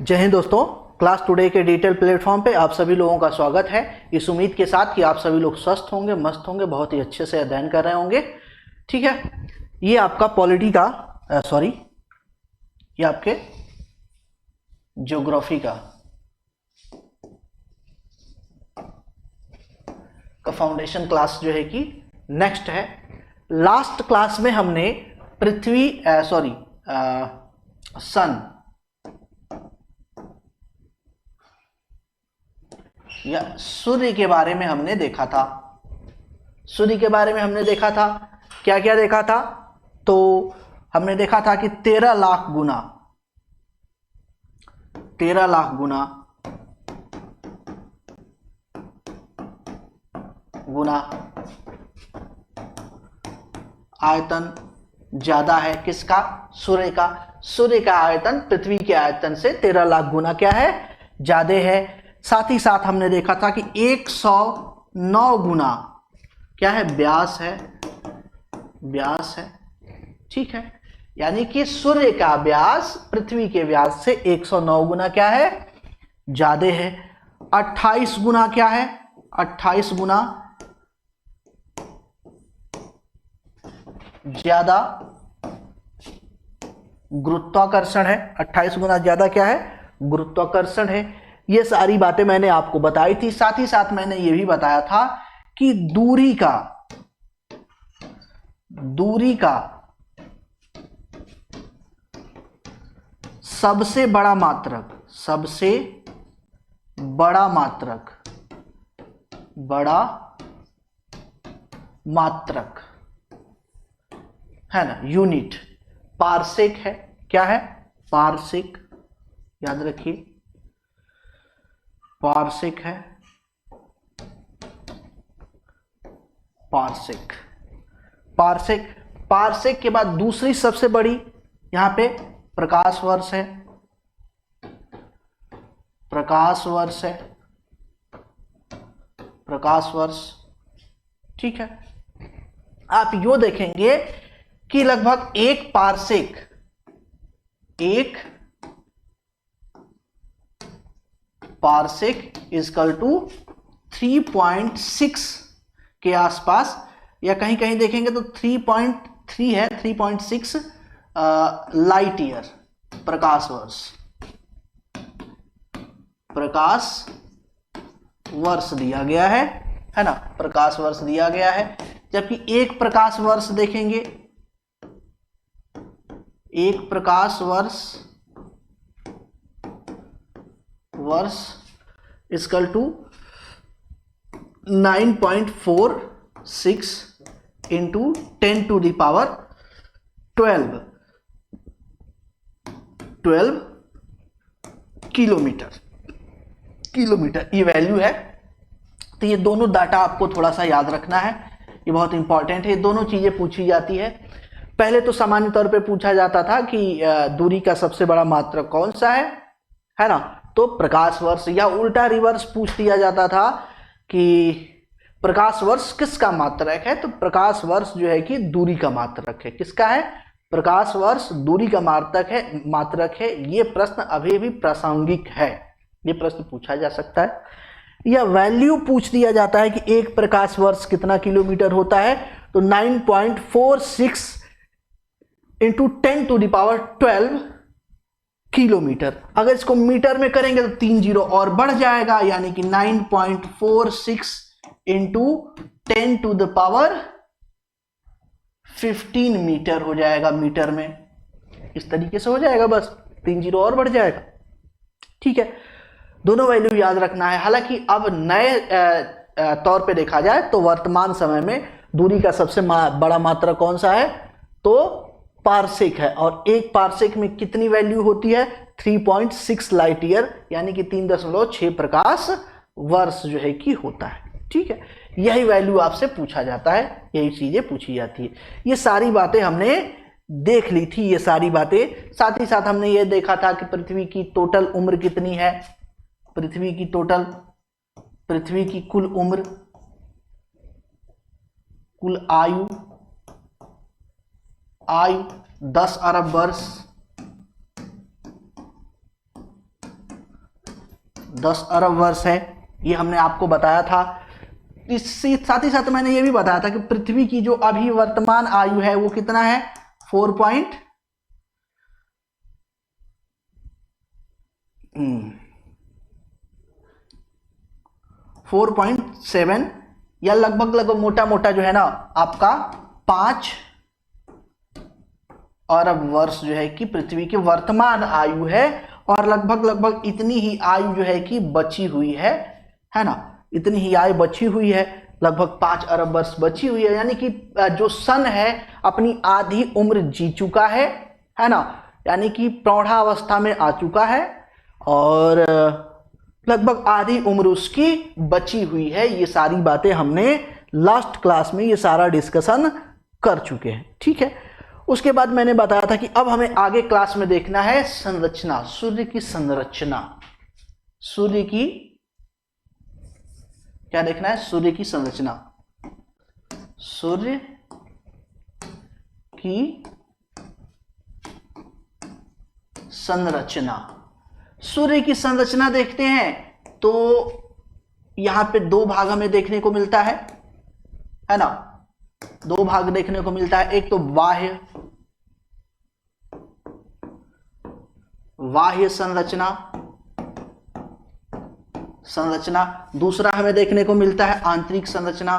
जय हिंद दोस्तों। Class today के डिजिटल प्लेटफॉर्म पे आप सभी लोगों का स्वागत है, इस उम्मीद के साथ कि आप सभी लोग स्वस्थ होंगे, मस्त होंगे, बहुत ही अच्छे से अध्ययन कर रहे होंगे। ठीक है, ये आपका पॉलिटी का ये आपके ज्योग्राफी का फाउंडेशन क्लास जो है कि नेक्स्ट है। लास्ट क्लास में हमने पृथ्वी सन या सूर्य के बारे में हमने देखा था। सूर्य के बारे में हमने देखा था, क्या क्या देखा था? तो हमने देखा था कि 13 लाख गुना 13 लाख गुना आयतन ज्यादा है किसका? सूर्य का। सूर्य का आयतन पृथ्वी के आयतन से 13 लाख गुना क्या है? ज्यादा है। साथ ही साथ हमने देखा था कि 109 गुना क्या है? व्यास है। ठीक है, यानी कि सूर्य का व्यास पृथ्वी के व्यास से 109 गुना क्या है? ज्यादा है। 28 गुना क्या है? 28 गुना ज्यादा गुरुत्वाकर्षण है। 28 गुना ज्यादा क्या है? गुरुत्वाकर्षण है। ये सारी बातें मैंने आपको बताई थी। साथ ही साथ मैंने ये भी बताया था कि दूरी का सबसे बड़ा मात्रक है ना, यूनिट पारसेक है। क्या है? पारसेक, याद रखिए, पारसेक है। पारसेक के बाद दूसरी सबसे बड़ी यहां पे प्रकाश वर्ष। ठीक है, आप यो देखेंगे कि लगभग एक पारसेक इजकल टू 3.6 के आसपास, या कहीं कहीं देखेंगे तो 3.3 है, 3.6 लाइट ईयर प्रकाश वर्ष दिया गया है ना, प्रकाश वर्ष दिया गया है। जबकि एक प्रकाश वर्ष देखेंगे, एक प्रकाश वर्ष equal to 9.46 into 10 to the power 12 kilometre ये वैल्यू है। तो ये दोनों डाटा आपको थोड़ा सा याद रखना है, ये बहुत इंपॉर्टेंट है। ये दोनों चीजें पूछी जाती है। पहले तो सामान्य तौर पे पूछा जाता था कि दूरी का सबसे बड़ा मात्रक कौन सा है ना, तो प्रकाश वर्ष, या उल्टा रिवर्स पूछ दिया जाता था कि प्रकाश वर्ष किसका मात्रक है? तो प्रकाश वर्ष जो है कि दूरी का मात्रक है। किसका है? प्रकाश वर्ष दूरी का मात्रक है। ये प्रश्न अभी भी प्रासंगिक है, ये प्रश्न पूछा जा सकता है। या वैल्यू पूछ दिया जाता है कि एक प्रकाश वर्ष कितना किलोमीटर होता है, तो 9.46 into 10 to the power 12 kilometre. अगर इसको मीटर में करेंगे तो 3 जीरो और बढ़ जाएगा, यानी कि 9.46 into 10 to the power 15 metre हो जाएगा। मीटर में इस तरीके से हो जाएगा, बस 3 जीरो और बढ़ जाएगा। ठीक है, दोनों वैल्यू याद रखना है। हालांकि अब नए तौर पे देखा जाए तो वर्तमान समय में दूरी का सबसे बड़ा मात्रक कौन सा है? तो पारसेक है। और एक पारसेक में कितनी वैल्यू होती है? 3.6 लाइट ईयर, यानी कि 3.6 प्रकाश वर्ष जो है कि होता है। ठीक है, यही वैल्यू आपसे पूछा जाता है, यही चीजें पूछी जाती है। ये सारी बातें हमने देख ली थी, ये सारी बातें। साथ ही साथ हमने ये देखा था कि पृथ्वी की टोटल उम्र कितनी है, पृथ्वी की कुल उम्र, कुल आयु 10 अरब वर्ष 10 अरब वर्ष है, ये हमने आपको बताया था। इससे साथ ही साथ मैंने ये भी बताया था कि पृथ्वी की जो अभी वर्तमान आयु है वो कितना है, 4.7 या लगभग लगभग मोटा मोटा जो है ना आपका 5 अरब वर्ष जो है कि पृथ्वी की वर्तमान आयु है, और लगभग लगभग इतनी ही आयु जो है कि बची हुई है ना, इतनी ही आयु बची हुई है, लगभग 5 अरब वर्ष बची हुई है। यानी कि जो सन है अपनी आधी उम्र जी चुका है ना, यानी कि प्रौढ़ावस्था में आ चुका है और लगभग आधी उम्र उसकी बची हुई है। ये सारी बातें हमने लास्ट क्लास में ये सारा डिस्कशन कर चुके हैं, ठीक है। उसके बाद मैंने बताया था कि अब हमें आगे क्लास में देखना है संरचना, सूर्य की संरचना। सूर्य की क्या देखना है, सूर्य की संरचना, सूर्य की संरचना। सूर्य की संरचना देखते हैं तो यहां पे 2 भाग हमें देखने को मिलता है ना, 2 भाग देखने को मिलता है। एक तो बाह्य संरचना, दूसरा हमें देखने को मिलता है आंतरिक संरचना।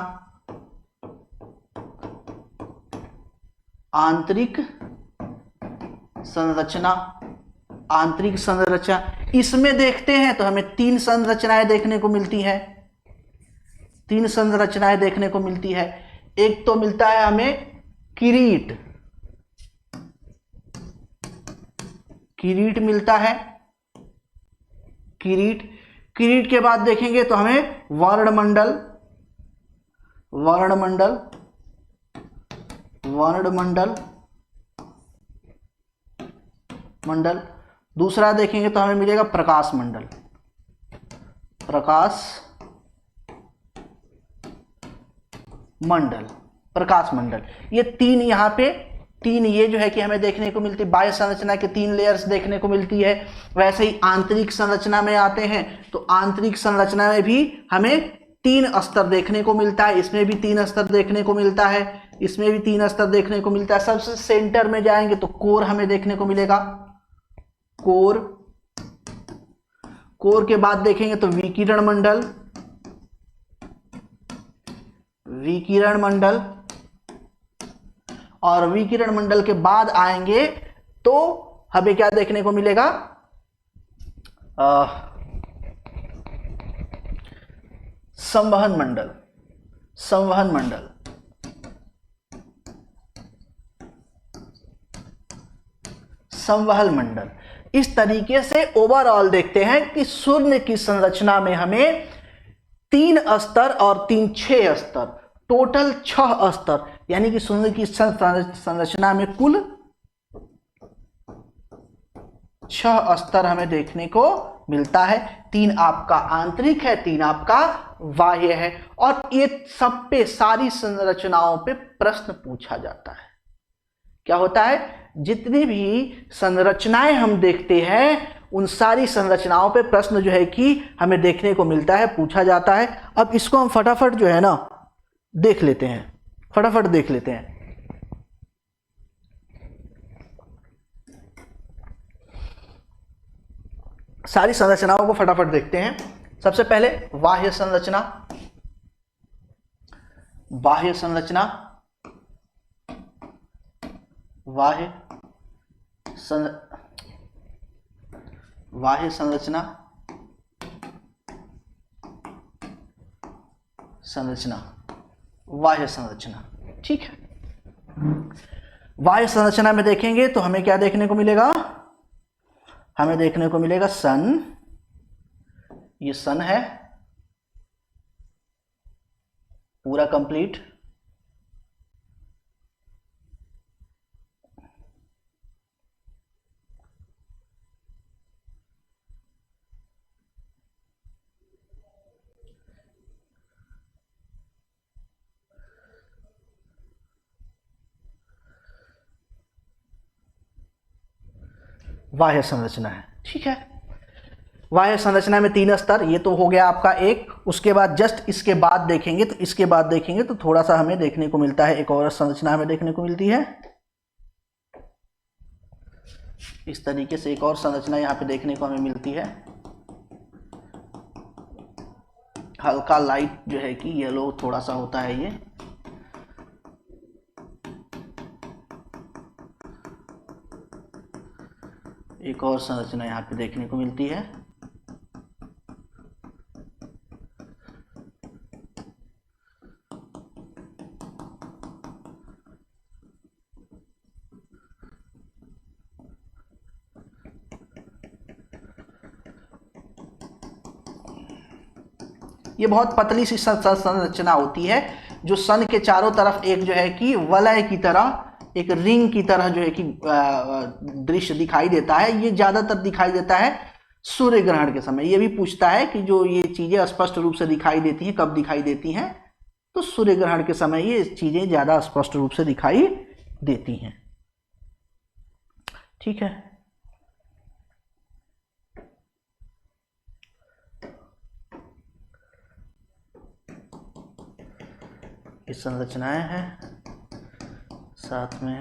आंतरिक संरचना इसमें देखते हैं तो हमें 3 संरचनाएं देखने को मिलती है, 3 संरचनाएं देखने को मिलती है। एक तो मिलता है हमें किरीट मिलता है, किरीट के बाद देखेंगे तो हमें वर्णमंडल, दूसरा देखेंगे तो हमें मिलेगा प्रकाश मंडल। ये 3 यहां पे 3 ये जो है कि हमें देखने को मिलती है। बाह्य संरचना के 3 लेयर्स देखने को मिलती है। वैसे ही आंतरिक संरचना में आते हैं तो आंतरिक संरचना में भी हमें 3 स्तर देखने को मिलता है। इसमें भी 3 स्तर देखने को मिलता है, इसमें भी 3 स्तर देखने को मिलता है। सबसे सेंटर में जाएंगे तो कोर हमें देखने को मिलेगा, कोर के बाद देखेंगे तो विकिरण मंडल, और विकिरण मंडल के बाद आएंगे तो हमें क्या देखने को मिलेगा, संवहन मंडल। इस तरीके से ओवरऑल देखते हैं कि सूर्य की संरचना में हमें 3 स्तर और 3 6 स्तर, टोटल 6 स्तर, यानी कि सूर्य की संरचना में कुल 6 स्तर हमें देखने को मिलता है। 3 आपका आंतरिक है, 3 आपका बाह्य है, और ये सब पे सारी संरचनाओं पे प्रश्न पूछा जाता है। क्या होता है, जितनी भी संरचनाएं हम देखते हैं उन सारी संरचनाओं पे प्रश्न जो है कि हमें देखने को मिलता है, पूछा जाता है। अब इसको हम फटाफट जो है ना देख लेते हैं, सारी संरचनाओं को फटाफट देखते हैं। सबसे पहले बाह्य संरचना, बाह्य संरचना, ठीक है। बाह्य संरचना में देखेंगे तो हमें क्या देखने को मिलेगा, हमें देखने को मिलेगा सन, ये सन है पूरा कंप्लीट, बाह्य संरचना है, ठीक है। बाह्य संरचना में 3 स्तर, ये तो हो गया आपका एक। उसके बाद जस्ट इसके बाद देखेंगे तो थोड़ा सा हमें देखने को मिलता है, एक और संरचना हमें देखने को मिलती है। इस तरीके से एक और संरचना यहाँ पे देखने को हमें मिलती है, हल्का लाइट जो है कि येलो थोड़ा सा होता है ये। एक और संरचना यहाँ पे देखने को मिलती है। ये बहुत पतली सी संरचना होती है जो सन के चारों तरफ एक जो है कि वलय की तरह, एक रिंग की तरह जो है कि दृश्य दिखाई देता है। ये ज्यादातर दिखाई देता है सूर्य ग्रहण के समय। ये भी पूछता है कि जो ये चीजें स्पष्ट रूप से दिखाई देती हैं, कब दिखाई देती हैं, तो सूर्य ग्रहण के समय ये चीजें ज्यादा स्पष्ट रूप से दिखाई देती हैं। ठीक है, ये संरचनाएं हैं साथ में।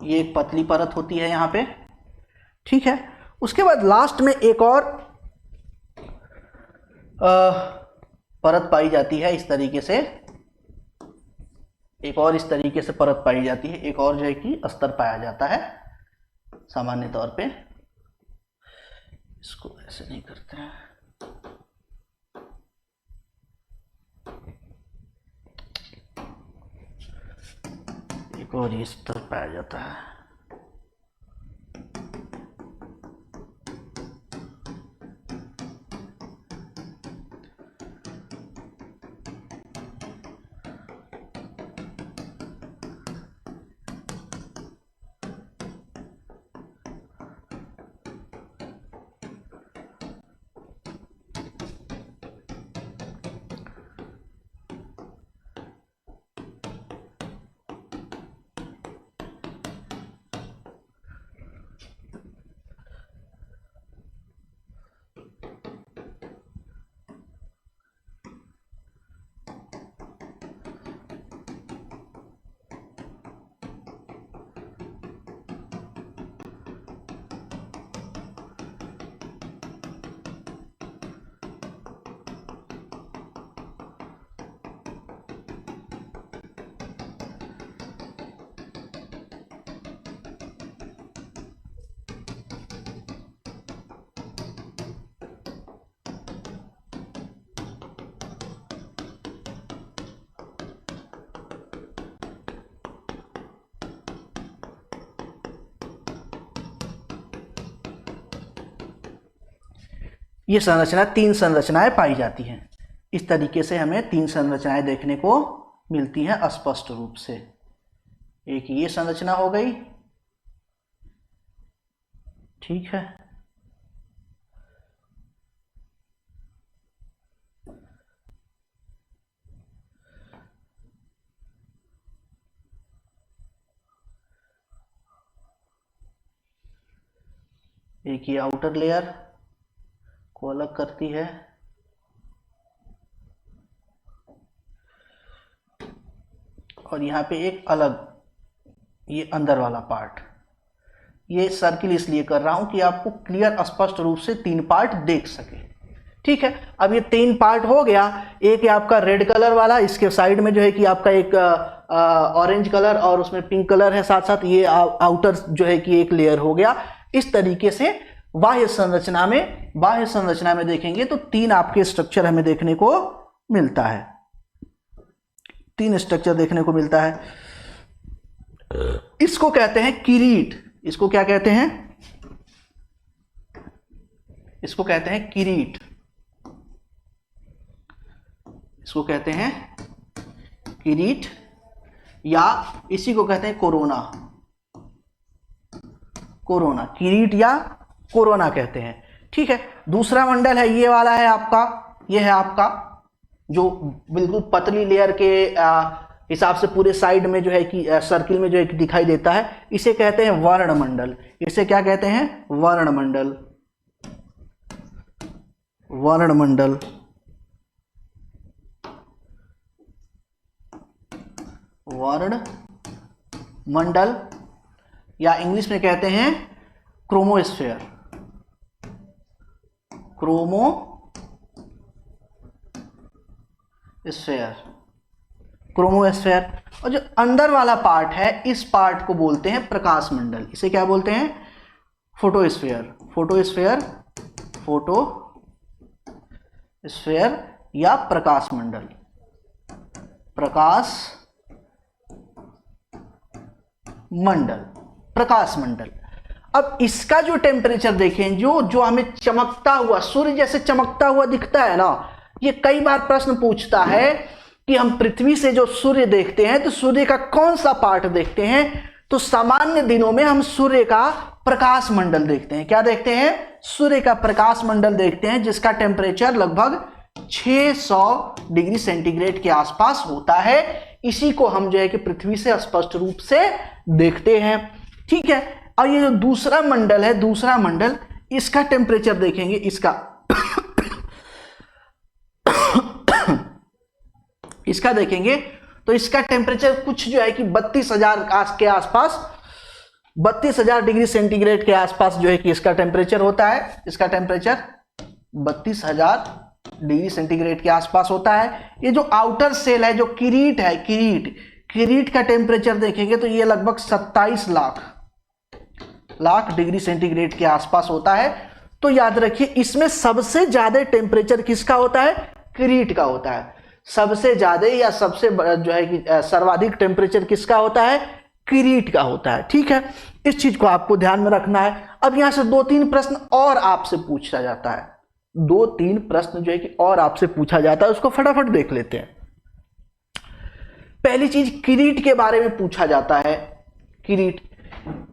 ये एक पतली परत होती है यहाँ पे। ठीक है, उसके बाद लास्ट में एक और परत पाई जाती है इस तरीके से, एक और इस तरीके से परत पाई जाती है, एक और जो है कि अस्तर पाया जाता है सामान्य तौर पे। इसको ऐसे नहीं करते हैं, एक और ये स्तर पाया जाता है। ये संरचना 3 संरचनाएं पाई जाती हैं। इस तरीके से हमें 3 संरचनाएं देखने को मिलती हैं स्पष्ट रूप से। एक ये संरचना हो गई, ठीक है, एक ये आउटर लेयर को अलग करती है, और यहाँ पे एक अलग ये अंदर वाला पार्ट। ये सर्किल इसलिए कर रहा हूं कि आपको क्लियर स्पष्ट रूप से 3 पार्ट देख सके। ठीक है, अब ये 3 पार्ट हो गया। एक है आपका रेड कलर वाला, इसके साइड में जो है कि आपका एक ऑरेंज कलर और उसमें पिंक कलर है, साथ साथ ये आउटर जो है कि एक लेयर हो गया। इस तरीके से बाह्य संरचना में देखेंगे तो 3 आपके स्ट्रक्चर हमें देखने को मिलता है। तीन स्ट्रक्चर देखने को मिलता है। इसको कहते हैं किरीट। इसको क्या कहते हैं? इसको कहते हैं किरीट। इसको कहते हैं किरीट, या इसी को कहते हैं कोरोना। कोरोना, किरीट या कोरोना कहते हैं। ठीक है, दूसरा मंडल है ये वाला है आपका, ये है आपका जो बिल्कुल पतली लेयर के हिसाब से पूरे साइड में जो है कि सर्किल में जो है कि दिखाई देता है, इसे कहते हैं वर्णमंडल। इसे क्या कहते हैं? वर्णमंडल। वर्णमंडल, वर्णमंडल, या इंग्लिश में कहते हैं क्रोमोस्फेयर। क्रोमोस्फेयर। और जो अंदर वाला पार्ट है, इस पार्ट को बोलते हैं प्रकाश मंडल। इसे क्या बोलते हैं? फोटोस्फेयर। फोटोस्फेयर या प्रकाश मंडल। प्रकाश मंडल। अब इसका जो टेम्परेचर देखें, जो हमें चमकता हुआ, सूर्य जैसे चमकता हुआ दिखता है ना, ये कई बार प्रश्न पूछता है कि हम पृथ्वी से जो सूर्य देखते हैं तो सूर्य का कौन सा पार्ट देखते हैं? तो सामान्य दिनों में हम सूर्य का प्रकाश मंडल देखते हैं। क्या देखते हैं? सूर्य का प्रकाश मंडल देखते हैं, जिसका टेम्परेचर लगभग 600 डिग्री सेंटीग्रेड के आसपास होता है। इसी को हम जो है कि पृथ्वी से स्पष्ट रूप से देखते हैं। ठीक है, और ये जो दूसरा मंडल है, दूसरा मंडल, इसका टेम्परेचर देखेंगे, इसका देखेंगे तो इसका टेम्परेचर कुछ जो है कि 32,000 के आसपास, 32,000 डिग्री सेंटीग्रेड के आसपास जो है कि इसका टेम्परेचर होता है। इसका टेम्परेचर 32,000 डिग्री सेंटीग्रेड के आसपास होता है। ये जो आउटर सेल है, जो किरीट है, किरीट का टेम्परेचर देखेंगे तो ये लगभग 27 लाख डिग्री सेंटीग्रेड के आसपास होता है। तो याद रखिए, इसमें सबसे ज्यादा टेम्परेचर किसका होता है? किरीट का होता है। सबसे ज्यादा या सबसे जो है कि सर्वाधिक टेम्परेचर किसका होता है? किरीट का होता है। ठीक है, इस चीज को आपको ध्यान में रखना है। अब यहां से 2-3 प्रश्न और आपसे पूछा जाता है। 2-3 प्रश्न जो है कि और आपसे पूछा जाता है, उसको फटाफट देख लेते हैं। पहली चीज, किरीट के बारे में पूछा जाता है। किरीट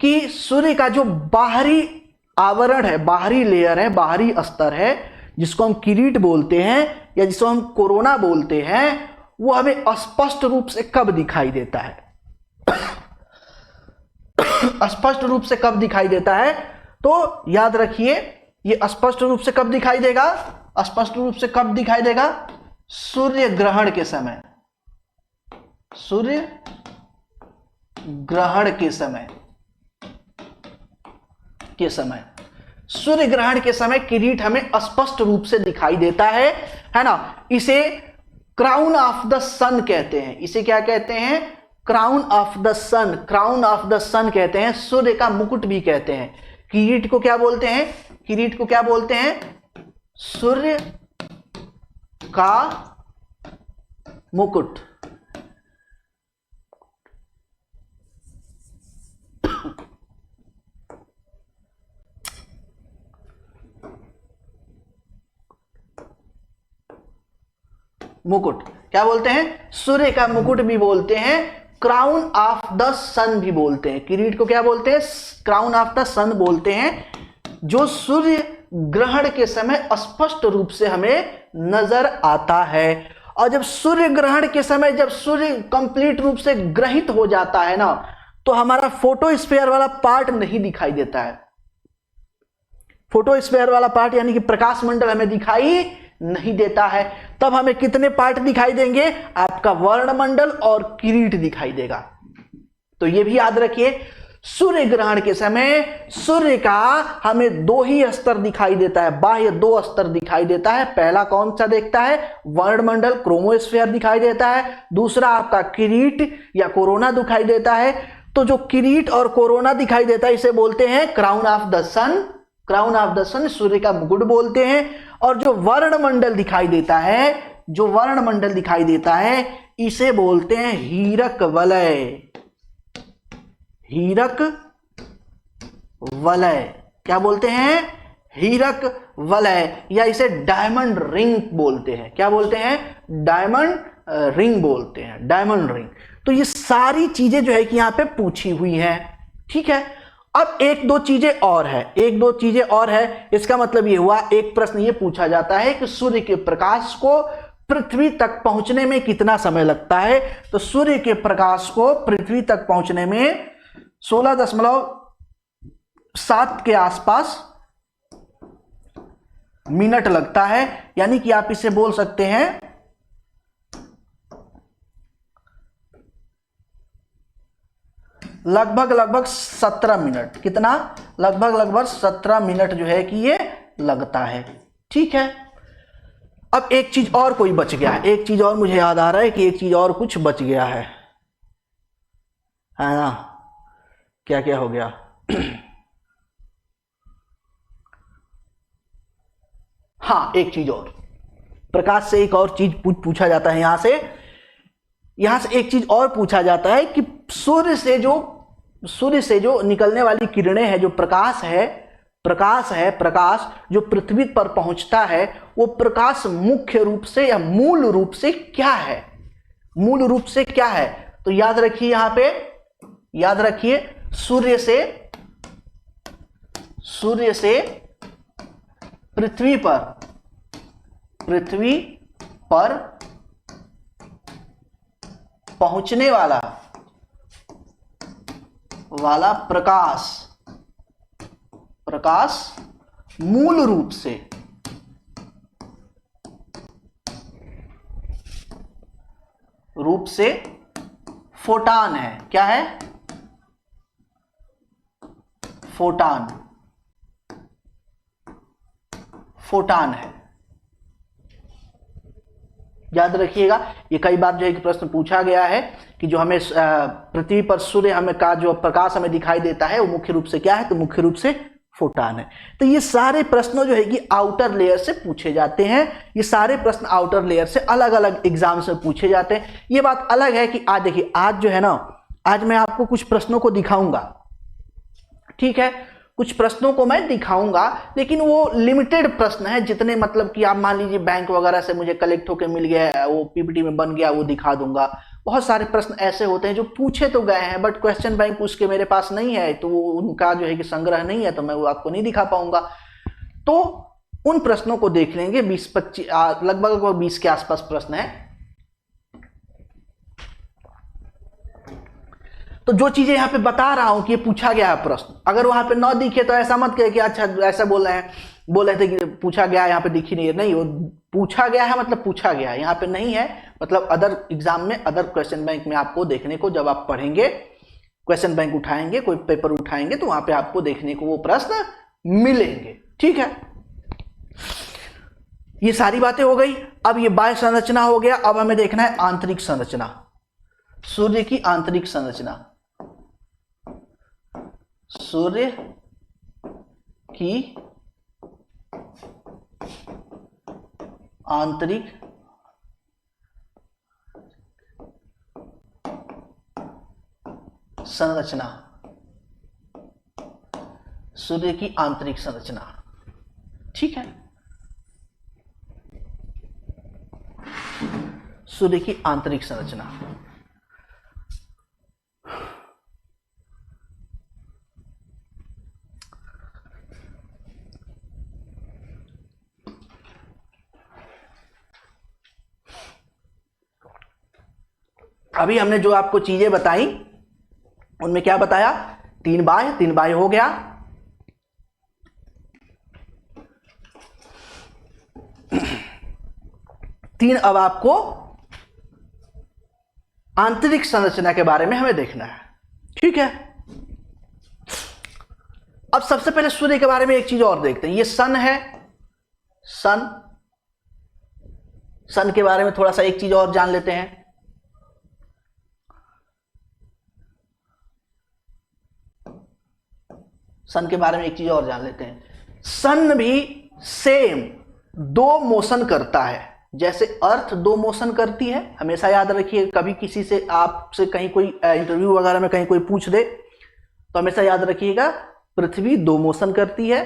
कि सूर्य का जो बाहरी आवरण है, बाहरी लेयर है, बाहरी स्तर है, जिसको हम किरीट बोलते हैं या जिसको हम कोरोना बोलते हैं, वो हमें स्पष्ट रूप से कब दिखाई देता है? स्पष्ट रूप से कब दिखाई देता है? तो याद रखिए, ये स्पष्ट रूप से कब दिखाई देगा? स्पष्ट रूप से कब दिखाई देगा? सूर्य ग्रहण के समय। सूर्य ग्रहण के समय सूर्य ग्रहण के समय किरीट हमें स्पष्ट रूप से दिखाई देता है ना। इसे क्राउन ऑफ द सन कहते हैं। इसे क्या कहते हैं? Crown of the sun. Crown of the sun कहते हैं। सूर्य का मुकुट भी कहते हैं। किरीट को क्या बोलते हैं? किरीट को क्या बोलते हैं? सूर्य का मुकुट। मुकुट क्या बोलते हैं? सूर्य का मुकुट भी बोलते हैं, क्राउन ऑफ द सन भी बोलते हैं। किरीट को क्या बोलते हैं? क्राउन ऑफ द सन बोलते हैं, जो सूर्य ग्रहण के समय स्पष्ट रूप से हमें नजर आता है। और जब सूर्य ग्रहण के समय, जब सूर्य कंप्लीट रूप से ग्रहित हो जाता है ना, तो हमारा फोटोस्फीयर वाला पार्ट नहीं दिखाई देता है। फोटोस्फीयर वाला पार्ट यानी कि प्रकाश मंडल हमें दिखाई नहीं देता है। तब हमें कितने पार्ट दिखाई देंगे? आपका वर्णमंडल और किरीट दिखाई देगा। तो यह भी याद रखिए, सूर्य ग्रहण के समय सूर्य का हमें 2 ही स्तर दिखाई देता है, बाह्य 2 स्तर दिखाई देता है। पहला कौन सा देखता है? वर्णमंडल, क्रोमोस्फीयर दिखाई देता है। दूसरा आपका किरीट या कोरोना दिखाई देता है। तो जो किरीट और कोरोना दिखाई देता है, इसे बोलते हैं crown of the sun. Crown of the sun, सूर्य का मुकुट बोलते हैं। और जो वर्णमंडल दिखाई देता है, जो वर्णमंडल दिखाई देता है, इसे बोलते हैं हीरक वलय। हीरक वलय क्या बोलते हैं? हीरक वलय, या इसे डायमंड रिंग बोलते हैं। क्या बोलते हैं? डायमंड रिंग बोलते हैं, डायमंड रिंग। तो ये सारी चीजें जो है कि यहां पे पूछी हुई हैं। ठीक है, अब एक दो चीजें और है, एक दो चीजें और है। इसका मतलब ये हुआ, एक प्रश्न ये पूछा जाता है कि सूर्य के प्रकाश को पृथ्वी तक पहुंचने में कितना समय लगता है। तो सूर्य के प्रकाश को पृथ्वी तक पहुंचने में 16.7 के आसपास मिनट लगता है। यानी कि आप इसे बोल सकते हैं लगभग 17 मिनट। कितना? लगभग 17 मिनट जो है कि ये लगता है। ठीक है, अब एक चीज और कोई बच गया है, एक चीज और मुझे याद आ रहा है कि एक चीज और कुछ बच गया है ना? क्या क्या हो गया? हाँ, एक चीज और, प्रकाश से एक और चीज पूछा जाता है। यहां से एक चीज और पूछा जाता है कि सूर्य से जो निकलने वाली किरणें हैं, जो प्रकाश जो पृथ्वी पर पहुंचता है, वो प्रकाश मुख्य रूप से या मूल रूप से क्या है? मूल रूप से क्या है? तो याद रखिए, यहां पे याद रखिए, सूर्य से पृथ्वी पर पहुंचने वाला प्रकाश मूल रूप से फोटान है। क्या है? फोटान है। याद रखिएगा, ये कई बार जो है कि प्रश्न पूछा गया है कि जो हमें पृथ्वी पर सूर्य हमें का जो प्रकाश हमें दिखाई देता है वो मुख्य रूप से क्या है? तो मुख्य रूप से फोटान है। तो ये सारे प्रश्न जो है कि आउटर लेयर से पूछे जाते हैं। ये सारे प्रश्न आउटर लेयर से अलग अलग एग्जाम से पूछे जाते हैं। ये बात अलग है कि आज देखिए, आज जो है ना, आज मैं आपको कुछ प्रश्नों को दिखाऊंगा। ठीक है, कुछ प्रश्नों को मैं दिखाऊंगा, लेकिन वो लिमिटेड प्रश्न है। जितने मतलब कि आप मान लीजिए बैंक वगैरह से मुझे कलेक्ट होकर मिल गया, वो पीपीटी में बन गया, वो दिखा दूंगा। बहुत सारे प्रश्न ऐसे होते हैं जो पूछे तो गए हैं, बट क्वेश्चन बैंक उसके मेरे पास नहीं है, तो उनका जो है कि संग्रह नहीं है, तो मैं वो आपको नहीं दिखा पाऊंगा। तो उन प्रश्नों को देख लेंगे। 20-25 लगभग 20 के आसपास प्रश्न है। तो जो चीजें यहां पे बता रहा हूं कि ये पूछा गया है प्रश्न, अगर वहां पे न दिखे तो ऐसा मत कहे कि अच्छा ऐसा बोल रहे थे कि पूछा गया, यहाँ पे दिखी नहीं है। नहीं, वो पूछा गया है मतलब पूछा गया है, यहाँ पे नहीं है मतलब अदर एग्जाम में, अदर क्वेश्चन बैंक में आपको देखने को, जब आप पढ़ेंगे, क्वेश्चन बैंक उठाएंगे, कोई पेपर उठाएंगे, तो वहां पे आपको देखने को वो प्रश्न मिलेंगे। ठीक है, ये सारी बातें हो गई। अब ये बाह्य संरचना हो गया। अब हमें देखना है आंतरिक संरचना, सूर्य की आंतरिक संरचना। सूर्य की आंतरिक संरचना, सूर्य की आंतरिक संरचना। ठीक है, सूर्य की आंतरिक संरचना। अभी हमने जो आपको चीजें बताई उनमें क्या बताया? 3 बाह्य हो गया। तीन, अब आपको आंतरिक संरचना के बारे में हमें देखना है। ठीक है, अब सबसे पहले सूर्य के बारे में एक चीज और देखते हैं। ये सन है, सन के बारे में थोड़ा सा एक चीज और जान लेते हैं। सन के बारे में एक चीज और जान लेते हैं। सन भी सेम 2 मोशन करता है। जैसे अर्थ दो मोशन करती है, हमेशा याद रखिए, कभी किसी से आपसे कहीं कोई इंटरव्यू वगैरह में कहीं कोई पूछ दे तो हमेशा याद रखिएगा पृथ्वी दो मोशन करती है,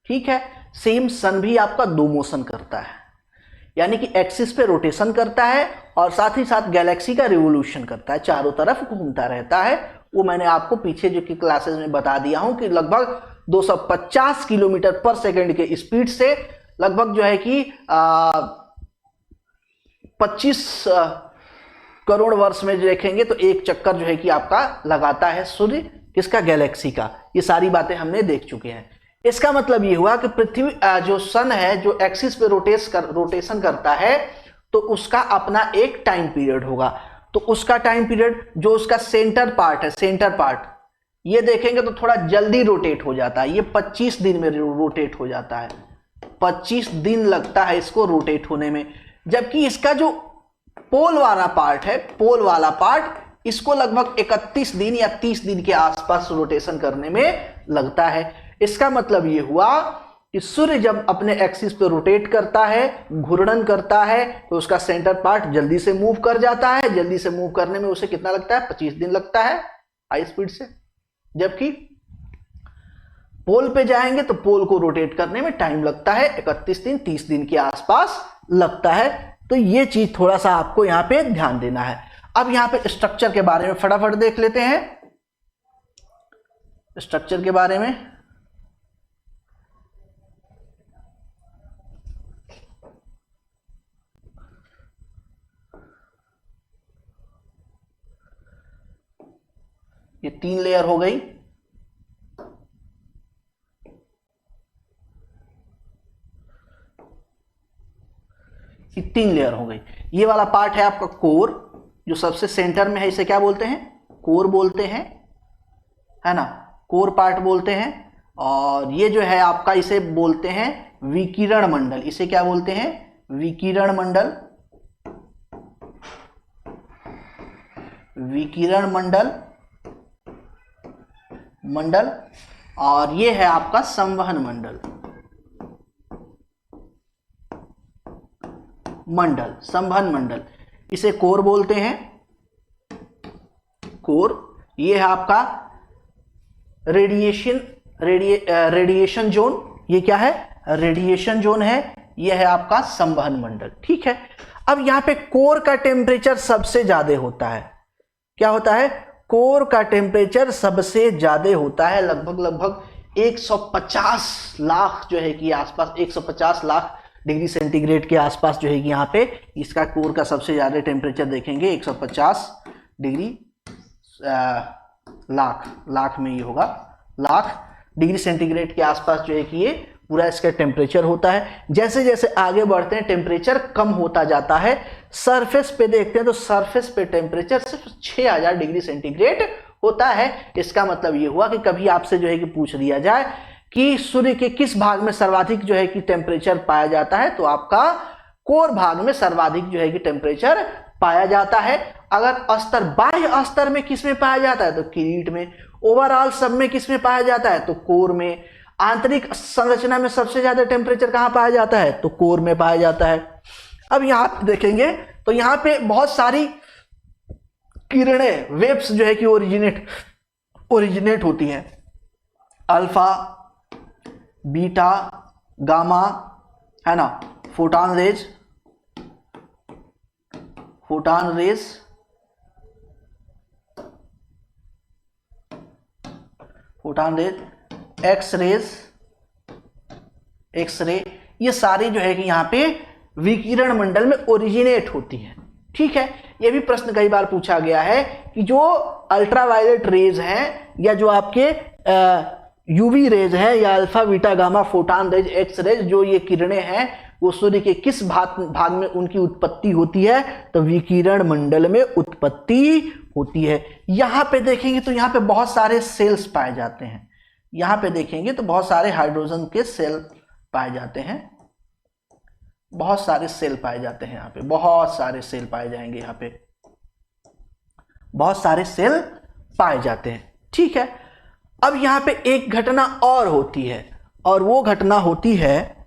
ठीक है। सेम सन भी आपका दो मोशन करता है, यानी कि एक्सिस पे रोटेशन करता है और साथ ही साथ गैलेक्सी का रिवोल्यूशन करता है, चारों तरफ घूमता रहता है। वो मैंने आपको पीछे जो कि क्लासेस में बता दिया हूं कि लगभग 250 किलोमीटर पर सेकंड के स्पीड से लगभग जो है कि 25 करोड़ वर्ष में जो देखेंगे तो एक चक्कर जो है कि आपका लगाता है सूर्य, किसका, गैलेक्सी का। ये सारी बातें हमने देख चुके हैं। इसका मतलब ये हुआ कि पृथ्वी जो सन है जो एक्सिस पे रोटेशन करता है तो उसका अपना एक टाइम पीरियड होगा। तो उसका टाइम पीरियड जो उसका सेंटर पार्ट है, सेंटर पार्ट ये देखेंगे तो थोड़ा जल्दी रोटेट हो जाता है, ये 25 दिन में रोटेट हो जाता है, 25 दिन लगता है इसको रोटेट होने में। जबकि इसका जो पोल वाला पार्ट है, पोल वाला पार्ट इसको लगभग 31 दिन या 30 दिन के आसपास रोटेशन करने में लगता है। इसका मतलब ये हुआ कि सूर्य जब अपने एक्सिस पे रोटेट करता है, घूर्णन करता है, तो उसका सेंटर पार्ट जल्दी से मूव कर जाता है। जल्दी से मूव करने में उसे कितना लगता है, 25 दिन लगता है हाई स्पीड से। जबकि पोल पे जाएंगे तो पोल को रोटेट करने में टाइम लगता है 31 दिन 30 दिन के आसपास लगता है। तो ये चीज थोड़ा सा आपको यहां पे ध्यान देना है। अब यहां पे स्ट्रक्चर के बारे में फटाफट देख लेते हैं। स्ट्रक्चर के बारे में ये 3 लेयर हो गई। ये 3 लेयर हो गई। ये वाला पार्ट है आपका कोर, जो सबसे सेंटर में है, इसे क्या बोलते हैं, कोर बोलते हैं, है ना, कोर पार्ट बोलते हैं। और ये जो है आपका इसे बोलते हैं विकिरण मंडल। इसे क्या बोलते हैं, विकिरण मंडल, विकिरण मंडल मंडल। और ये है आपका संवहन मंडल, मंडल, संवहन मंडल, इसे कोर बोलते हैं, कोर। ये है आपका रेडिएशन जोन, ये क्या है, रेडिएशन जोन है। ये है आपका संवहन मंडल, ठीक है। अब यहां पे कोर का टेम्परेचर सबसे ज्यादा होता है। क्या होता है, कोर का टेम्परेचर सबसे ज्यादा होता है, लगभग 150 लाख जो है कि आसपास 150 लाख डिग्री सेंटीग्रेड के आसपास जो है कि यहाँ पे इसका कोर का सबसे ज्यादा टेम्परेचर देखेंगे 150 डिग्री लाख में ये होगा, लाख डिग्री सेंटीग्रेड के आसपास जो है कि ये पूरा इसका टेम्परेचर होता है। जैसे जैसे आगे बढ़ते हैं टेम्परेचर कम होता जाता है। सरफेस पे देखते हैं तो सरफेस पे टेम्परेचर सिर्फ 6000 डिग्री सेंटीग्रेड होता है। इसका मतलब ये हुआ कि कभी आपसे जो है कि पूछ लिया जाए कि सूर्य के किस भाग में सर्वाधिक जो है कि टेम्परेचर पाया जाता है, तो आपका कोर भाग में सर्वाधिक जो है कि टेम्परेचर पाया जाता है। अगर अस्तर, बाह्य अस्तर में किस में पाया जाता है, तो किरीट में। ओवरऑल सब में किस में पाया जाता है, तो कोर में। आंतरिक संरचना में सबसे ज्यादा टेम्परेचर कहां पाया जाता है, तो कोर में पाया जाता है। अब यहां पे देखेंगे तो यहां पे बहुत सारी किरणें, वेव्स जो है कि ओरिजिनेट होती हैं। अल्फा, बीटा, गामा, है ना, फोटॉन रेज, एक्सरे, ये सारी जो है कि यहाँ पे विकिरण मंडल में ओरिजिनेट होती है, ठीक है। ये भी प्रश्न कई बार पूछा गया है कि जो अल्ट्रावायलेट रेज हैं या जो आपके यूवी रेज है या alpha, beta, gamma, photon rays, X rays, जो ये किरणें हैं वो सूर्य के किस भाग में उनकी उत्पत्ति होती है, तो विकिरण मंडल में उत्पत्ति होती है। यहां पे देखेंगे तो यहां पे बहुत सारे सेल्स पाए जाते हैं। यहां पे देखेंगे तो बहुत सारे हाइड्रोजन के सेल पाए जाते हैं, बहुत सारे सेल पाए जाते हैं। यहाँ पे बहुत सारे सेल पाए जाएंगे, यहाँ पे बहुत सारे सेल पाए जाते हैं, ठीक है। अब यहां पे एक घटना और होती है, और वो घटना होती है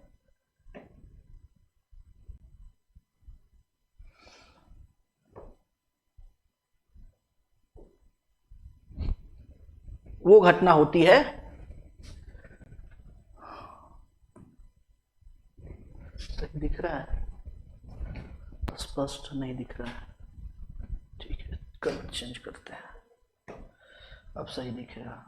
वो घटना होती है, सही दिख रहा है, स्पष्ट नहीं दिख रहा है, ठीक है कलर चेंज करते हैं, अब सही दिखेगा।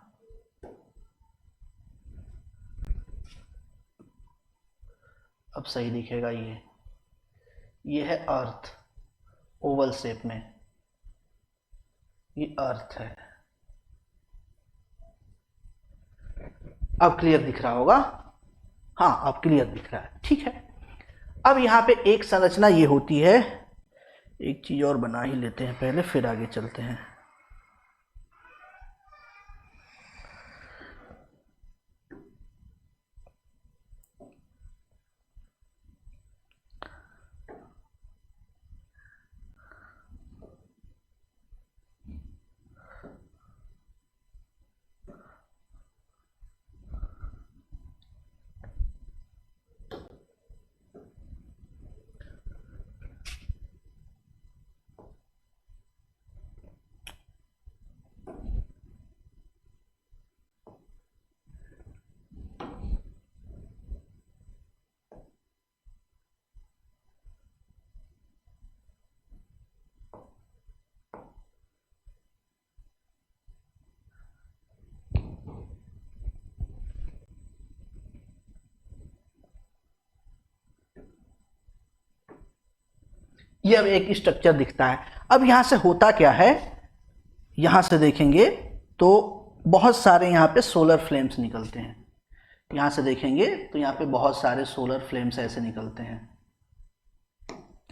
अब सही दिखेगा। ये है अर्थ ओवल शेप में, ये अर्थ है। अब क्लियर दिख रहा होगा, हाँ अब क्लियर दिख रहा है, ठीक है। अब यहाँ पे एक संरचना ये होती है, एक चीज और बना ही लेते हैं पहले, फिर आगे चलते हैं। ये अब एक स्ट्रक्चर दिखता है। अब यहां से होता क्या है, यहां से देखेंगे तो बहुत सारे यहाँ पे सोलर फ्लेम्स निकलते हैं। यहां से देखेंगे तो यहाँ पे बहुत सारे सोलर फ्लेम्स ऐसे निकलते हैं,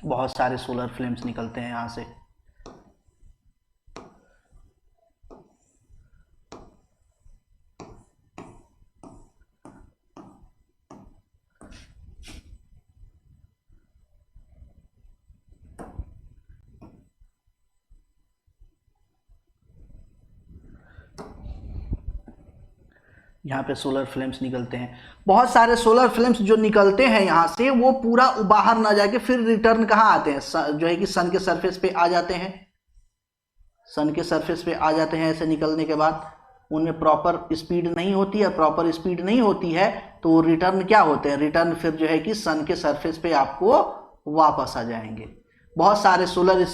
बहुत सारे सोलर फ्लेम्स निकलते हैं यहां से। यहाँ पे सोलर फ्लेम्स निकलते हैं, बहुत सारे सोलर फ्लेम्स जो निकलते हैं यहाँ से, वो पूरा बाहर ना जाके फिर रिटर्न कहाँ आते हैं, जो है कि सन के सरफेस पे आ जाते हैं। सन के सरफेस पे आ जाते हैं, ऐसे निकलने के बाद उनमें प्रॉपर स्पीड नहीं होती है, प्रॉपर स्पीड नहीं होती है तो रिटर्न क्या होते हैं, रिटर्न फिर जो है कि सन के सरफेस पे आपको वापस आ जाएंगे। बहुत सारे सोलर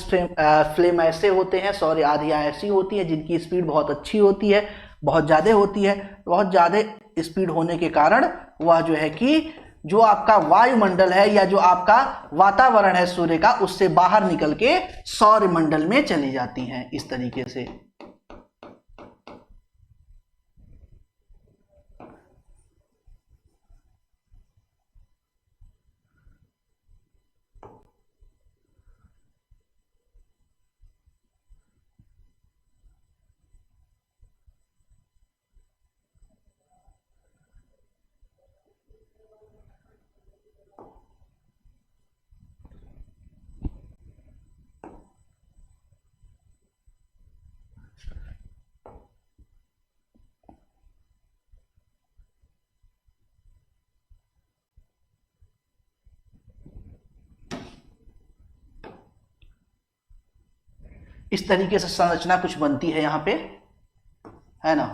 फ्लेम ऐसे होते हैं, सौर आंधियाँ ऐसी होती है जिनकी स्पीड बहुत अच्छी होती है, बहुत ज़्यादा होती है। बहुत ज़्यादा स्पीड होने के कारण वह जो है कि जो आपका वायुमंडल है या जो आपका वातावरण है सूर्य का, उससे बाहर निकल के सौर मंडल में चली जाती हैं इस तरीके से। इस तरीके से संरचना कुछ बनती है यहां पे, है ना।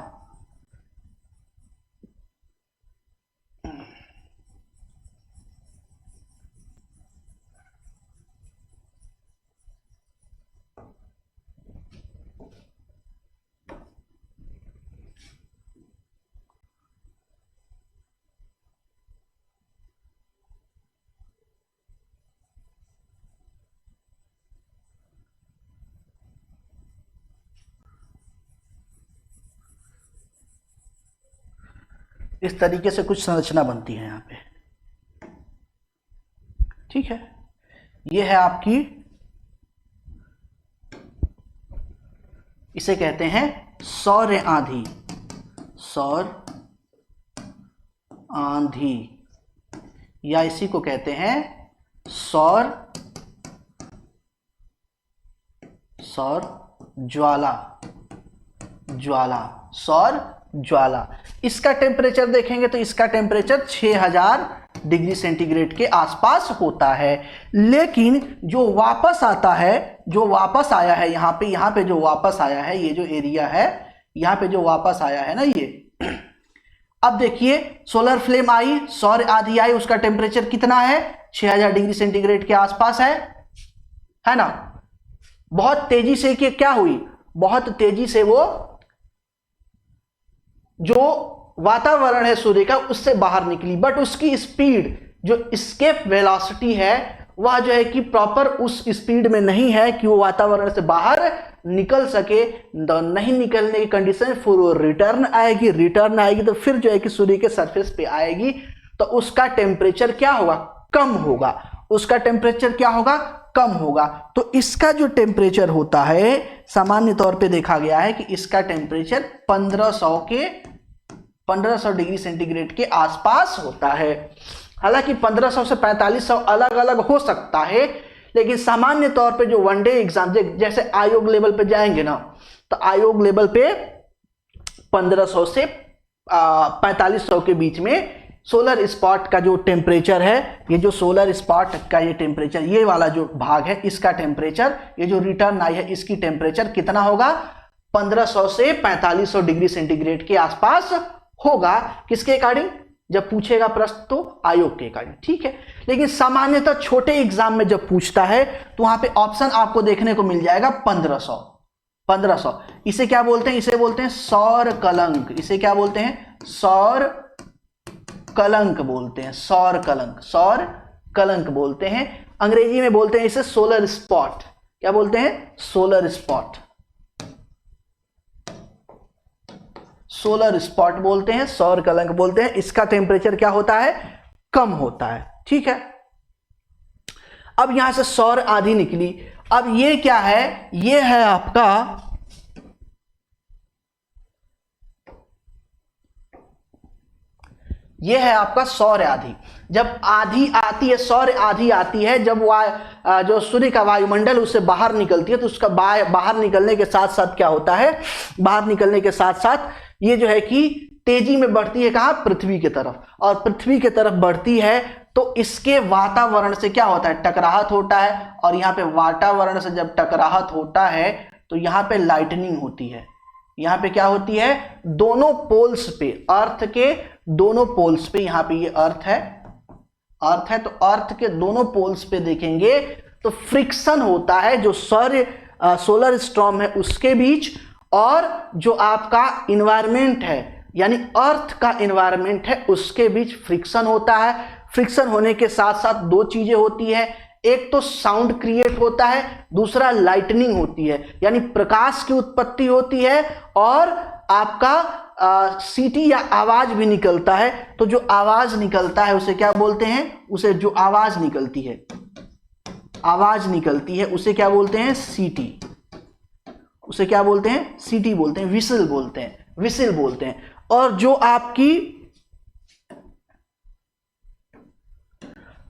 इस तरीके से कुछ संरचना बनती है यहाँ पे, ठीक है। ये है आपकी, इसे कहते हैं सौर आंधी, सौर आंधी, या इसी को कहते हैं सौर ज्वाला, सौर ज्वाला। इसका टेम्परेचर देखेंगे तो इसका टेम्परेचर 6000 डिग्री सेंटीग्रेड के आसपास होता है। लेकिन जो वापस आता है, जो वापस आया है यहाँ पे जो वापस आया है, ये जो एरिया है, यहाँ पे जो वापस आया है ना ये। अब देखिए सोलर फ्लेम आई, सौर आंधी आई, उसका टेम्परेचर कितना है, 6000 डिग्री सेंटीग्रेड के आसपास है ना। बहुत तेजी से क्या हुई, बहुत तेजी से वो जो वातावरण है सूर्य का उससे बाहर निकली, बट उसकी स्पीड जो एस्केप वेलोसिटी है वह जो है कि प्रॉपर उस स्पीड में नहीं है कि वो वातावरण से बाहर निकल सके। नहीं निकलने की कंडीशन फिर वो रिटर्न आएगी तो फिर जो है कि सूर्य के सरफेस पे आएगी, तो उसका टेम्परेचर क्या होगा, कम होगा, उसका टेम्परेचर क्या होगा, कम होगा। तो इसका जो टेम्परेचर होता है सामान्य तौर पे देखा गया है कि इसका टेम्परेचर 1500 डिग्री सेंटीग्रेड के आसपास होता है। हालांकि 1500 से 4500 अलग अलग हो सकता है, लेकिन सामान्य तौर पे जो वनडे एग्जाम जैसे आयोग लेवल पे जाएंगे ना, तो आयोग लेवल पे 1500 से 4500 के बीच में सोलर स्पॉट का जो टेम्परेचर है, ये जो सोलर स्पॉट का ये टेम्परेचर, ये वाला जो भाग है इसका टेम्परेचर, ये जो रिटर्न आई है इसकी टेम्परेचर कितना होगा, 1500 से 4500 डिग्री सेंटीग्रेड के आसपास होगा। किसके अकॉर्डिंग, जब पूछेगा प्रश्न तो आयोग के अकॉर्डिंग, ठीक है। लेकिन सामान्यतः छोटे एग्जाम में जब पूछता है तो वहां पे ऑप्शन आपको देखने को मिल जाएगा 1500। इसे क्या बोलते हैं, इसे बोलते हैं सौर कलंक। इसे क्या बोलते हैं, सौर कलंक बोलते हैं, सौर कलंक बोलते हैं। अंग्रेजी में बोलते हैं इसे सोलर स्पॉट। क्या बोलते हैं, सोलर स्पॉट बोलते हैं, सौर कलंक बोलते हैं। इसका टेम्परेचर क्या होता है, कम होता है, ठीक है। अब यहां से सौर आंधी निकली। अब ये क्या है, ये है आपका सौर आंधी। जब आंधी आती है, सौर आंधी आती है, जब जो सूर्य का वायुमंडल उससे बाहर निकलती है, तो उसका बाहर निकलने के साथ साथ क्या होता है, बाहर निकलने के साथ साथ ये जो है कि तेजी में बढ़ती है कहां, पृथ्वी की तरफ। और पृथ्वी की तरफ बढ़ती है तो इसके वातावरण से क्या होता है, टकराहट होता है। और यहां पे वातावरण से जब टकराहट होता है तो यहां पे लाइटनिंग होती है। यहां पे क्या होती है, दोनों पोल्स पे, अर्थ के दोनों पोल्स पे, यहां पे ये अर्थ है तो अर्थ के दोनों पोल्स पे देखेंगे तो फ्रिक्शन होता है, जो सोलर स्टॉर्म है उसके बीच और जो आपका इन्वायरमेंट है यानी अर्थ का इन्वायरमेंट है उसके बीच फ्रिक्शन होता है। फ्रिक्शन होने के साथ साथ दो चीजें होती है, एक तो साउंड क्रिएट होता है, दूसरा लाइटनिंग होती है, यानी प्रकाश की उत्पत्ति होती है और आपका सीटी या आवाज भी निकलता है। तो जो आवाज निकलता है उसे क्या बोलते हैं, उसे जो आवाज निकलती है उसे क्या बोलते हैं, सीटी। उसे क्या बोलते हैं, सीटी बोलते हैं, विसिल बोलते हैं। और जो आपकी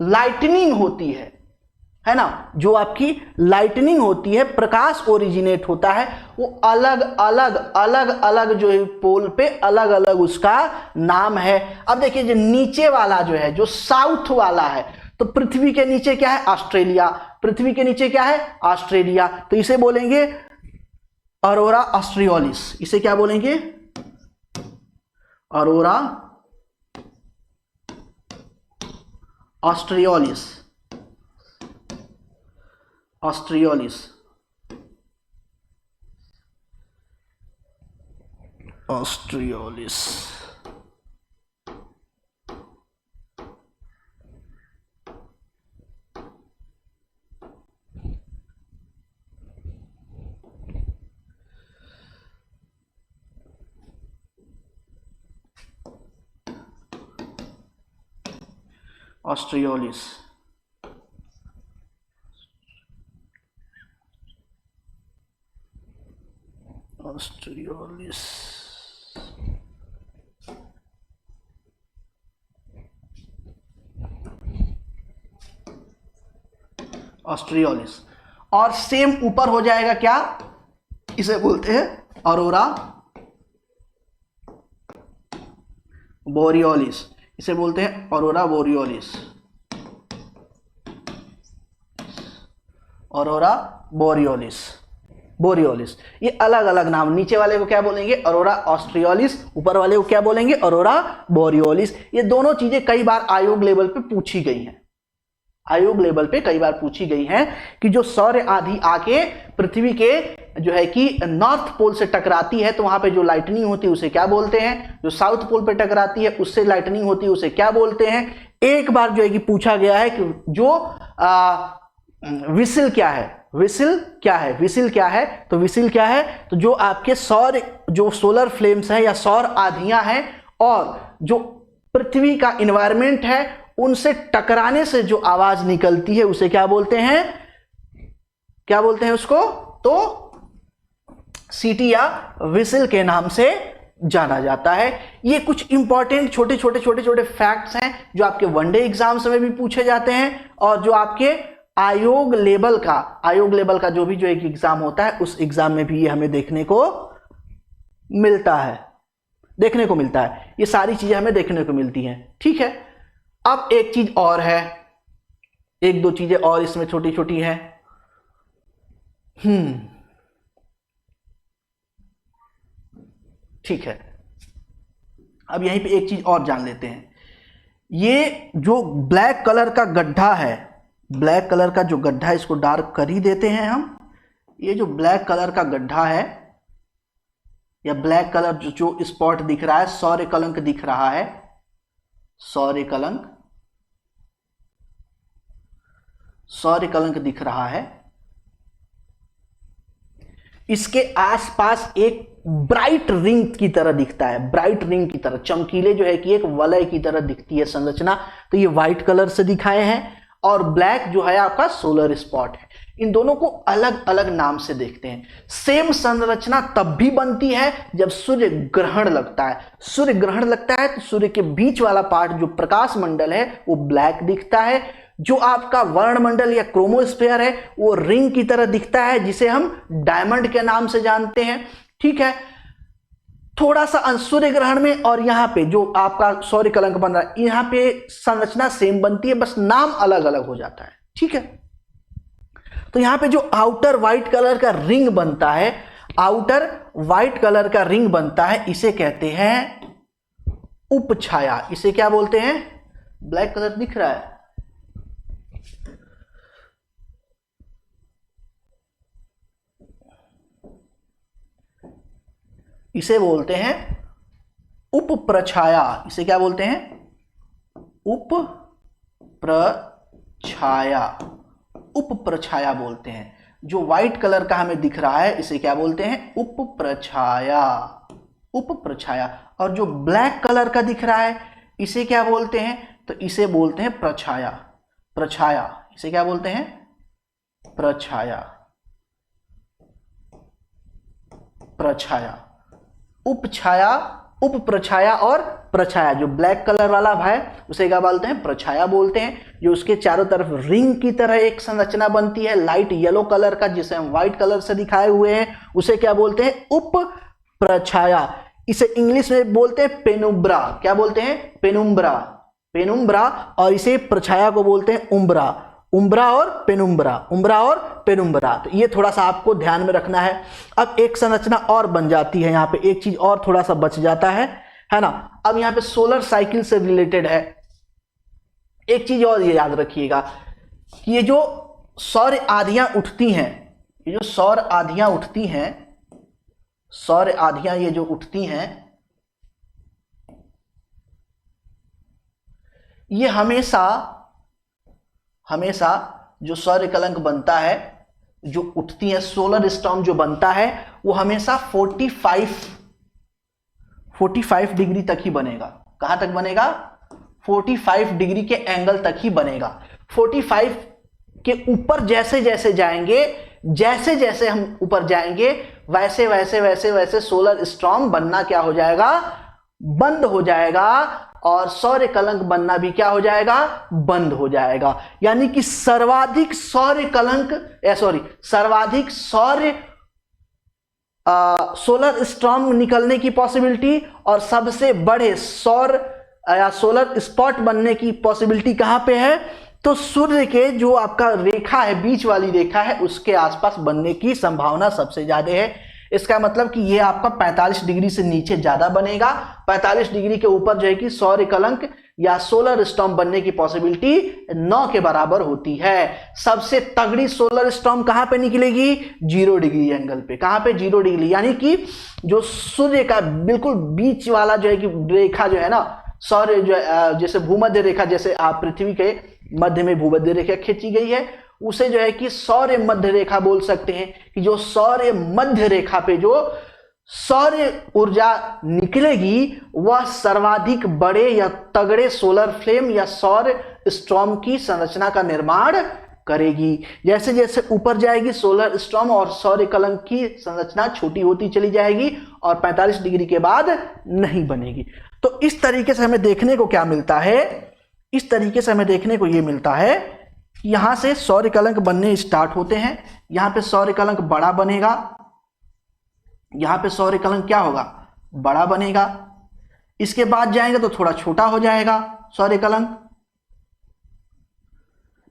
लाइटनिंग होती है ना, जो आपकी लाइटनिंग होती है, प्रकाश ओरिजिनेट होता है, वो अलग अलग जो है पोल पे अलग अलग उसका नाम है। अब देखिए जो नीचे वाला जो है, जो साउथ वाला है, तो पृथ्वी के नीचे क्या है, ऑस्ट्रेलिया। पृथ्वी के नीचे क्या है, ऑस्ट्रेलिया। तो इसे बोलेंगे अरोरा ऑस्ट्रियोलिस। इसे क्या बोलेंगे, अरोरा ऑस्ट्रियोलिस। ऑस्ट्रियोलिस। और सेम ऊपर हो जाएगा क्या, इसे बोलते हैं अरोरा बोरियोलिस। इसे बोलते हैं अरोरा बोरियोलिस। बोरियोलिस। ये अलग अलग नाम, नीचे वाले को क्या बोलेंगे ऑरोरा ऑस्ट्रियोलिस, ऊपर वाले को क्या बोलेंगे ऑरोरा बोरियोलिस। ये दोनों चीजें कई बार आयोग लेवल पे पूछी गई हैं, आयोग लेवल पे कई बार पूछी गई हैं कि जो सौर आंधी आके पृथ्वी के जो है कि नॉर्थ पोल से टकराती है तो वहां पे जो लाइटनिंग होती है उसे क्या बोलते हैं, जो साउथ पोल पे टकराती है उससे लाइटनिंग होती है उसे क्या बोलते हैं। एक बार जो है कि पूछा गया है कि जो विसिल क्या है, विसिल क्या है, विसिल क्या है, तो विसिल क्या है, तो जो आपके सौर जो सोलर फ्लेम्स हैं या सौर आंधियां हैं और जो पृथ्वी का इन्वायरमेंट है उनसे टकराने से जो आवाज निकलती है उसे क्या बोलते हैं, क्या बोलते हैं उसको, तो सीटी या विसिल के नाम से जाना जाता है। ये कुछ इंपॉर्टेंट छोटे छोटे फैक्ट्स हैं जो आपके वनडे एग्जाम्स में भी पूछे जाते हैं और जो आपके आयोग लेवल का जो भी जो एक एग्जाम होता है उस एग्जाम में भी ये हमें देखने को मिलता है, ये सारी चीजें हमें देखने को मिलती हैं। ठीक है, अब एक चीज और है, एक दो चीजें और इसमें छोटी छोटी हैं। ठीक है, अब यहीं पे एक चीज और जान लेते हैं। ये जो ब्लैक कलर का गड्ढा है, ब्लैक कलर का जो गड्ढा है इसको डार्क कर ही देते हैं हम। ये जो ब्लैक कलर का गड्ढा है या ब्लैक कलर जो स्पॉट दिख रहा है, सौर्य कलंक दिख रहा है, सौर्य कलंक दिख रहा है, इसके आसपास एक ब्राइट रिंग की तरह दिखता है, ब्राइट रिंग की तरह, चमकीले जो है कि एक वलय की तरह दिखती है संरचना। तो ये व्हाइट कलर से दिखाए हैं और ब्लैक जो है आपका सोलर स्पॉट है। इन दोनों को अलग अलग नाम से देखते हैं। सेम संरचना तब भी बनती है जब सूर्य ग्रहण लगता है। सूर्य ग्रहण लगता है तो सूर्य के बीच वाला पार्ट जो प्रकाश मंडल है वो ब्लैक दिखता है, जो आपका वर्णमंडल या क्रोमोस्फेयर है वो रिंग की तरह दिखता है जिसे हम डायमंड के नाम से जानते हैं। ठीक है, थोड़ा सा सूर्य ग्रहण में और यहां पे जो आपका सौर्य कलंक बन रहा है यहां पे संरचना सेम बनती है, बस नाम अलग अलग हो जाता है। ठीक है, तो यहां पे जो आउटर व्हाइट कलर का रिंग बनता है, आउटर व्हाइट कलर का रिंग बनता है, इसे कहते हैं उपछाया। इसे क्या बोलते हैं, ब्लैक कलर दिख रहा है, इसे बोलते हैं उपप्रछाया। इसे क्या बोलते हैं, उपप्रछाया, उपप्रछाया बोलते हैं। जो व्हाइट कलर का हमें दिख रहा है इसे क्या बोलते हैं, उपप्रछाया, उपप्रछाया। और जो ब्लैक कलर का दिख रहा है इसे क्या बोलते हैं, तो इसे बोलते हैं प्रछाया, प्रछाया। इसे क्या बोलते हैं, प्रछाया, प्रछाया, उपछाया, उपप्रछाया और प्रछाया। जो ब्लैक कलर वाला है उसे क्या बोलते हैं, प्रछाया बोलते हैं। जो उसके चारों तरफ रिंग की तरह एक संरचना बनती है लाइट येलो कलर का, जिसे हम व्हाइट कलर से दिखाए हुए हैं, उसे क्या बोलते हैं, उपप्रछाया। इसे इंग्लिश में बोलते हैं पेनुम्ब्रा। क्या बोलते हैं, पेनुम्ब्रा, पेनुम्ब्रा। और इसे प्रछाया को बोलते हैं उम्ब्रा, उम्ब्रा और पेनुम्ब्रा, उम्ब्रा और पेनुम्ब्रा। तो ये थोड़ा सा आपको ध्यान में रखना है। अब एक संरचना और बन जाती है, यहाँ पे एक चीज और थोड़ा सा बच जाता है ना। अब यहाँ पे सोलर साइकिल से रिलेटेड है एक चीज और, ये याद रखिएगा कि ये जो सौर आंधियां उठती हैं, ये जो सौर आंधियां उठती हैं, सौर आंधियां ये जो उठती हैं, ये हमेशा जो सौर्य कलंक बनता है, जो उठती है, सोलर स्टॉर्म जो बनता है, वो हमेशा 45 डिग्री तक ही बनेगा। कहां तक बनेगा, 45 डिग्री के एंगल तक ही बनेगा। 45 के ऊपर जैसे जैसे जाएंगे, जैसे जैसे हम ऊपर जाएंगे वैसे वैसे वैसे वैसे सोलर स्टॉर्म बनना क्या हो जाएगा, बंद हो जाएगा, और सौर्य कलंक बनना भी क्या हो जाएगा, बंद हो जाएगा। यानी कि सर्वाधिक सौर्य कलंक सर्वाधिक सौर्य सोलर स्टॉर्म निकलने की पॉसिबिलिटी और सबसे बड़े सौर या सोलर स्पॉट बनने की पॉसिबिलिटी कहां पे है, तो सूर्य के जो आपका रेखा है, बीच वाली रेखा है, उसके आसपास बनने की संभावना सबसे ज्यादा है। इसका मतलब कि ये आपका 45 डिग्री से नीचे ज्यादा बनेगा, 45 डिग्री के ऊपर जो है कि सौर कलंक या सोलर स्टॉर्म बनने की पॉसिबिलिटी 9 के बराबर होती है। सबसे तगड़ी सोलर स्टॉर्म कहां पे निकलेगी? 0 डिग्री एंगल पे। कहां पे? 0 डिग्री, यानी कि जो सूर्य का बिल्कुल बीच वाला जो है कि रेखा जो है ना, सौर जो जैसे भूमध्य रेखा, जैसे आप पृथ्वी के मध्य में भूमध्य रेखा खींची गई है, उसे जो है कि सौर मध्य रेखा बोल सकते हैं। कि जो सौर मध्य रेखा पे जो सौर ऊर्जा निकलेगी वह सर्वाधिक बड़े या तगड़े सोलर फ्लेम या सौर स्टॉर्म की संरचना का निर्माण करेगी। जैसे जैसे ऊपर जाएगी सोलर स्टॉर्म और सौर कलंक की संरचना छोटी होती चली जाएगी और 45 डिग्री के बाद नहीं बनेगी। तो इस तरीके से हमें देखने को क्या मिलता है? इस तरीके से हमें देखने को यह मिलता है कि यहां से सौर कलंक बनने स्टार्ट होते हैं। यहां पे सौर कलंक बड़ा बनेगा, यहां पे सौर कलंक क्या होगा? बड़ा बनेगा। इसके बाद जाएंगे तो थोड़ा छोटा हो जाएगा सौर कलंक।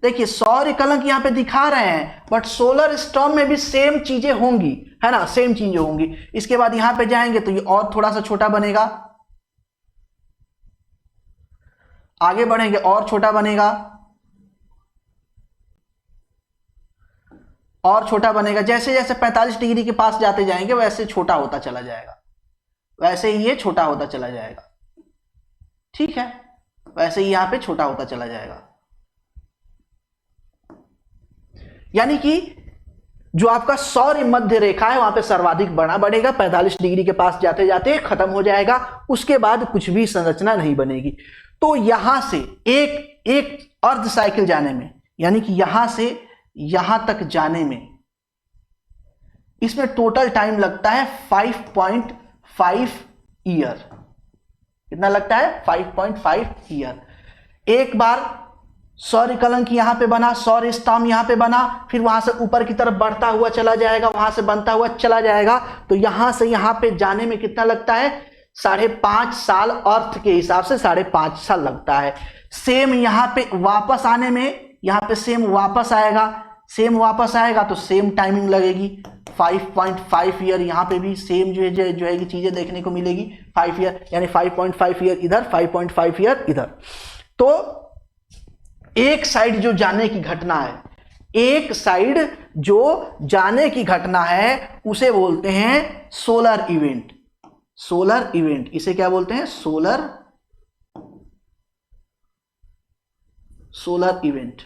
देखिए सौर कलंक यहां पे दिखा रहे हैं, बट सोलर स्टॉर्म में भी सेम चीजें होंगी, है ना, सेम चीजें होंगी। इसके बाद यहां पे जाएंगे तो ये और थोड़ा सा छोटा बनेगा, आगे बढ़ेंगे और छोटा बनेगा, और छोटा बनेगा। जैसे जैसे 45 डिग्री के पास जाते जाएंगे वैसे छोटा होता चला जाएगा, वैसे ही ये छोटा होता चला जाएगा। ठीक है, वैसे ही यहां पे छोटा होता चला जाएगा। यानी कि जो आपका सौर मध्य रेखा है वहां पे सर्वाधिक बड़ा बढ़ेगा, 45 डिग्री के पास जाते जाते खत्म हो जाएगा, उसके बाद कुछ भी संरचना नहीं बनेगी। तो यहां से एक अर्ध साइकिल जाने में, यानी कि यहां से यहां तक जाने में इसमें टोटल टाइम लगता है 5.5 ईयर। कितना लगता है? 5.5 ईयर। एक बार सौर कलंक यहां पे बना, सौर स्टॉर्म यहां पे बना, फिर वहां से ऊपर की तरफ बढ़ता हुआ चला जाएगा, वहां से बनता हुआ चला जाएगा। तो यहां से यहां पे जाने में कितना लगता है? 5.5 साल, अर्थ के हिसाब से 5.5 साल लगता है। सेम यहां पे वापस आने में, यहां पे सेम वापस आएगा, सेम वापस आएगा तो सेम टाइमिंग लगेगी 5.5 ईयर। यहां पे भी सेम जो है कि चीजें देखने को मिलेगी 5 ईयर, यानी 5.5 ईयर इधर, 5.5 ईयर इधर। तो एक साइड जो जाने की घटना है, एक साइड जो जाने की घटना है उसे बोलते हैं सोलर इवेंट। सोलर इवेंट, इसे क्या बोलते हैं? Solar event,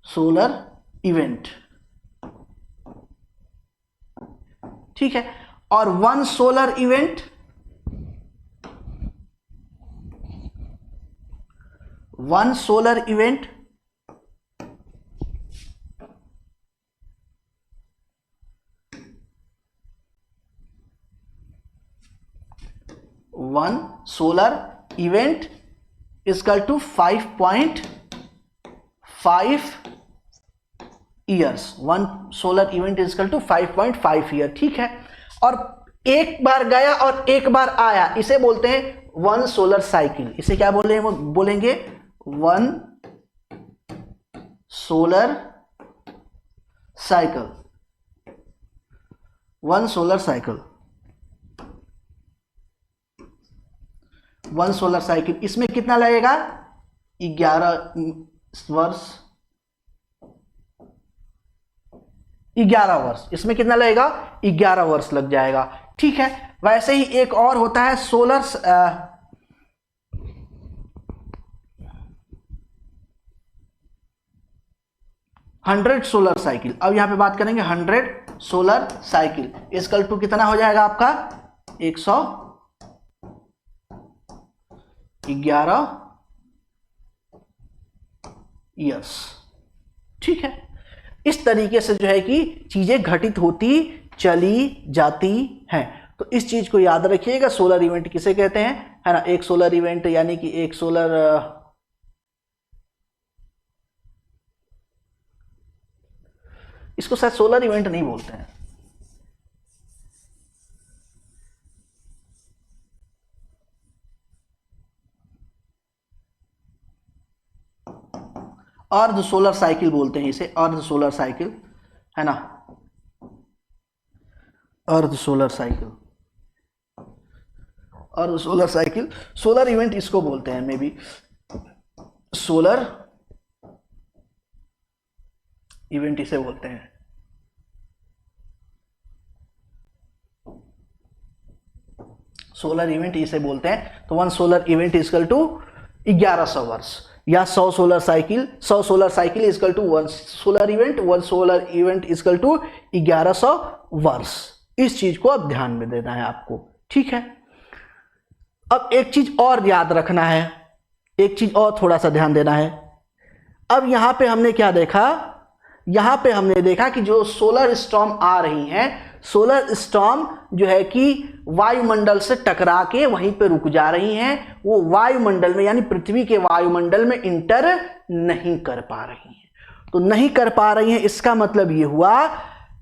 solar event. ठीक है, और one solar event, one solar event one solar event is equal to 5.5 years. One solar event is equal to 5.5 year. ठीक है, और एक बार गया और एक बार आया, इसे बोलते हैं वन सोलर साइकिल। इसे क्या बोलेंगे? One solar cycle, one solar cycle, one solar cycle. इसमें कितना लगेगा? 11 वर्ष, 11 वर्ष। इसमें कितना लगेगा? 11 वर्ष लग जाएगा। ठीक है, वैसे ही एक और होता है सोलर 100 सोलर साइकिल। अब यहां पे बात करेंगे 100 सोलर साइकिल इक्वल टू कितना हो जाएगा आपका? 111 ईयर्स। ठीक है, इस तरीके से जो है कि चीजें घटित होती चली जाती हैं। तो इस चीज को याद रखिएगा, सोलर इवेंट किसे कहते हैं, है ना। एक सोलर इवेंट यानी कि एक सोलर, इसको शायद सोलर इवेंट नहीं बोलते हैं, अर्ध सोलर साइकिल बोलते हैं इसे, अर्ध सोलर साइकिल, है ना, अर्ध सोलर साइकिल, अर्ध सोलर साइकिल, सोलर इवेंट इसको बोलते हैं, मे बी सोलर इवेंट इसे बोलते हैं। सोलर इवेंट इसे बोलते हैं। तो 1 सोलर इवेंट इक्वल टू 1100 वर्ष, या 100 solar cycle, 100 solar cycle equal to 1 solar event, 1 solar event equal to 1100 वर्ष। इस चीज को अब ध्यान में देना है आपको, ठीक है। अब एक चीज और याद रखना है, एक चीज और थोड़ा सा ध्यान देना है। अब यहां पे हमने क्या देखा, यहां पे हमने देखा कि जो सोलर स्टॉर्म आ रही हैं, सोलर स्टॉर्म जो है कि वायुमंडल से टकरा के वहीं पे रुक जा रही हैं, वो वायुमंडल में यानी पृथ्वी के वायुमंडल में इंटर नहीं कर पा रही हैं। तो नहीं कर पा रही हैं, इसका मतलब ये हुआ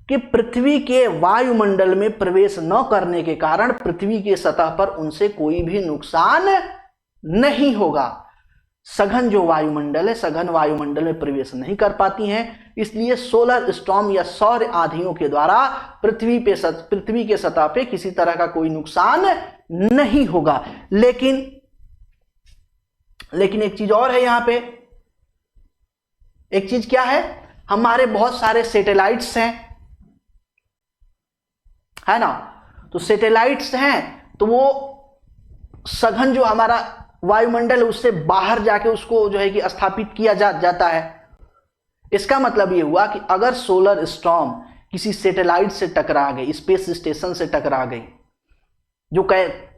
कि पृथ्वी के वायुमंडल में प्रवेश न करने के कारण पृथ्वी की सतह पर उनसे कोई भी नुकसान नहीं होगा। सघन जो वायुमंडल है, सघन वायुमंडल में प्रवेश नहीं कर पाती हैं, इसलिए सोलर स्टॉर्म या सौर आंधियों के द्वारा पृथ्वी के सतह पे किसी तरह का कोई नुकसान नहीं होगा। लेकिन एक चीज और है यहां पे, एक चीज क्या है, हमारे बहुत सारे सैटेलाइट्स हैं, है ना। तो सैटेलाइट्स हैं तो वो सघन जो हमारा वायुमंडल उससे बाहर जाके उसको जो है कि स्थापित किया जाता है। इसका मतलब ये हुआ कि अगर सोलर स्टॉर्म किसी सैटेलाइट से टकरा गई, स्पेस स्टेशन से टकरा गई, जो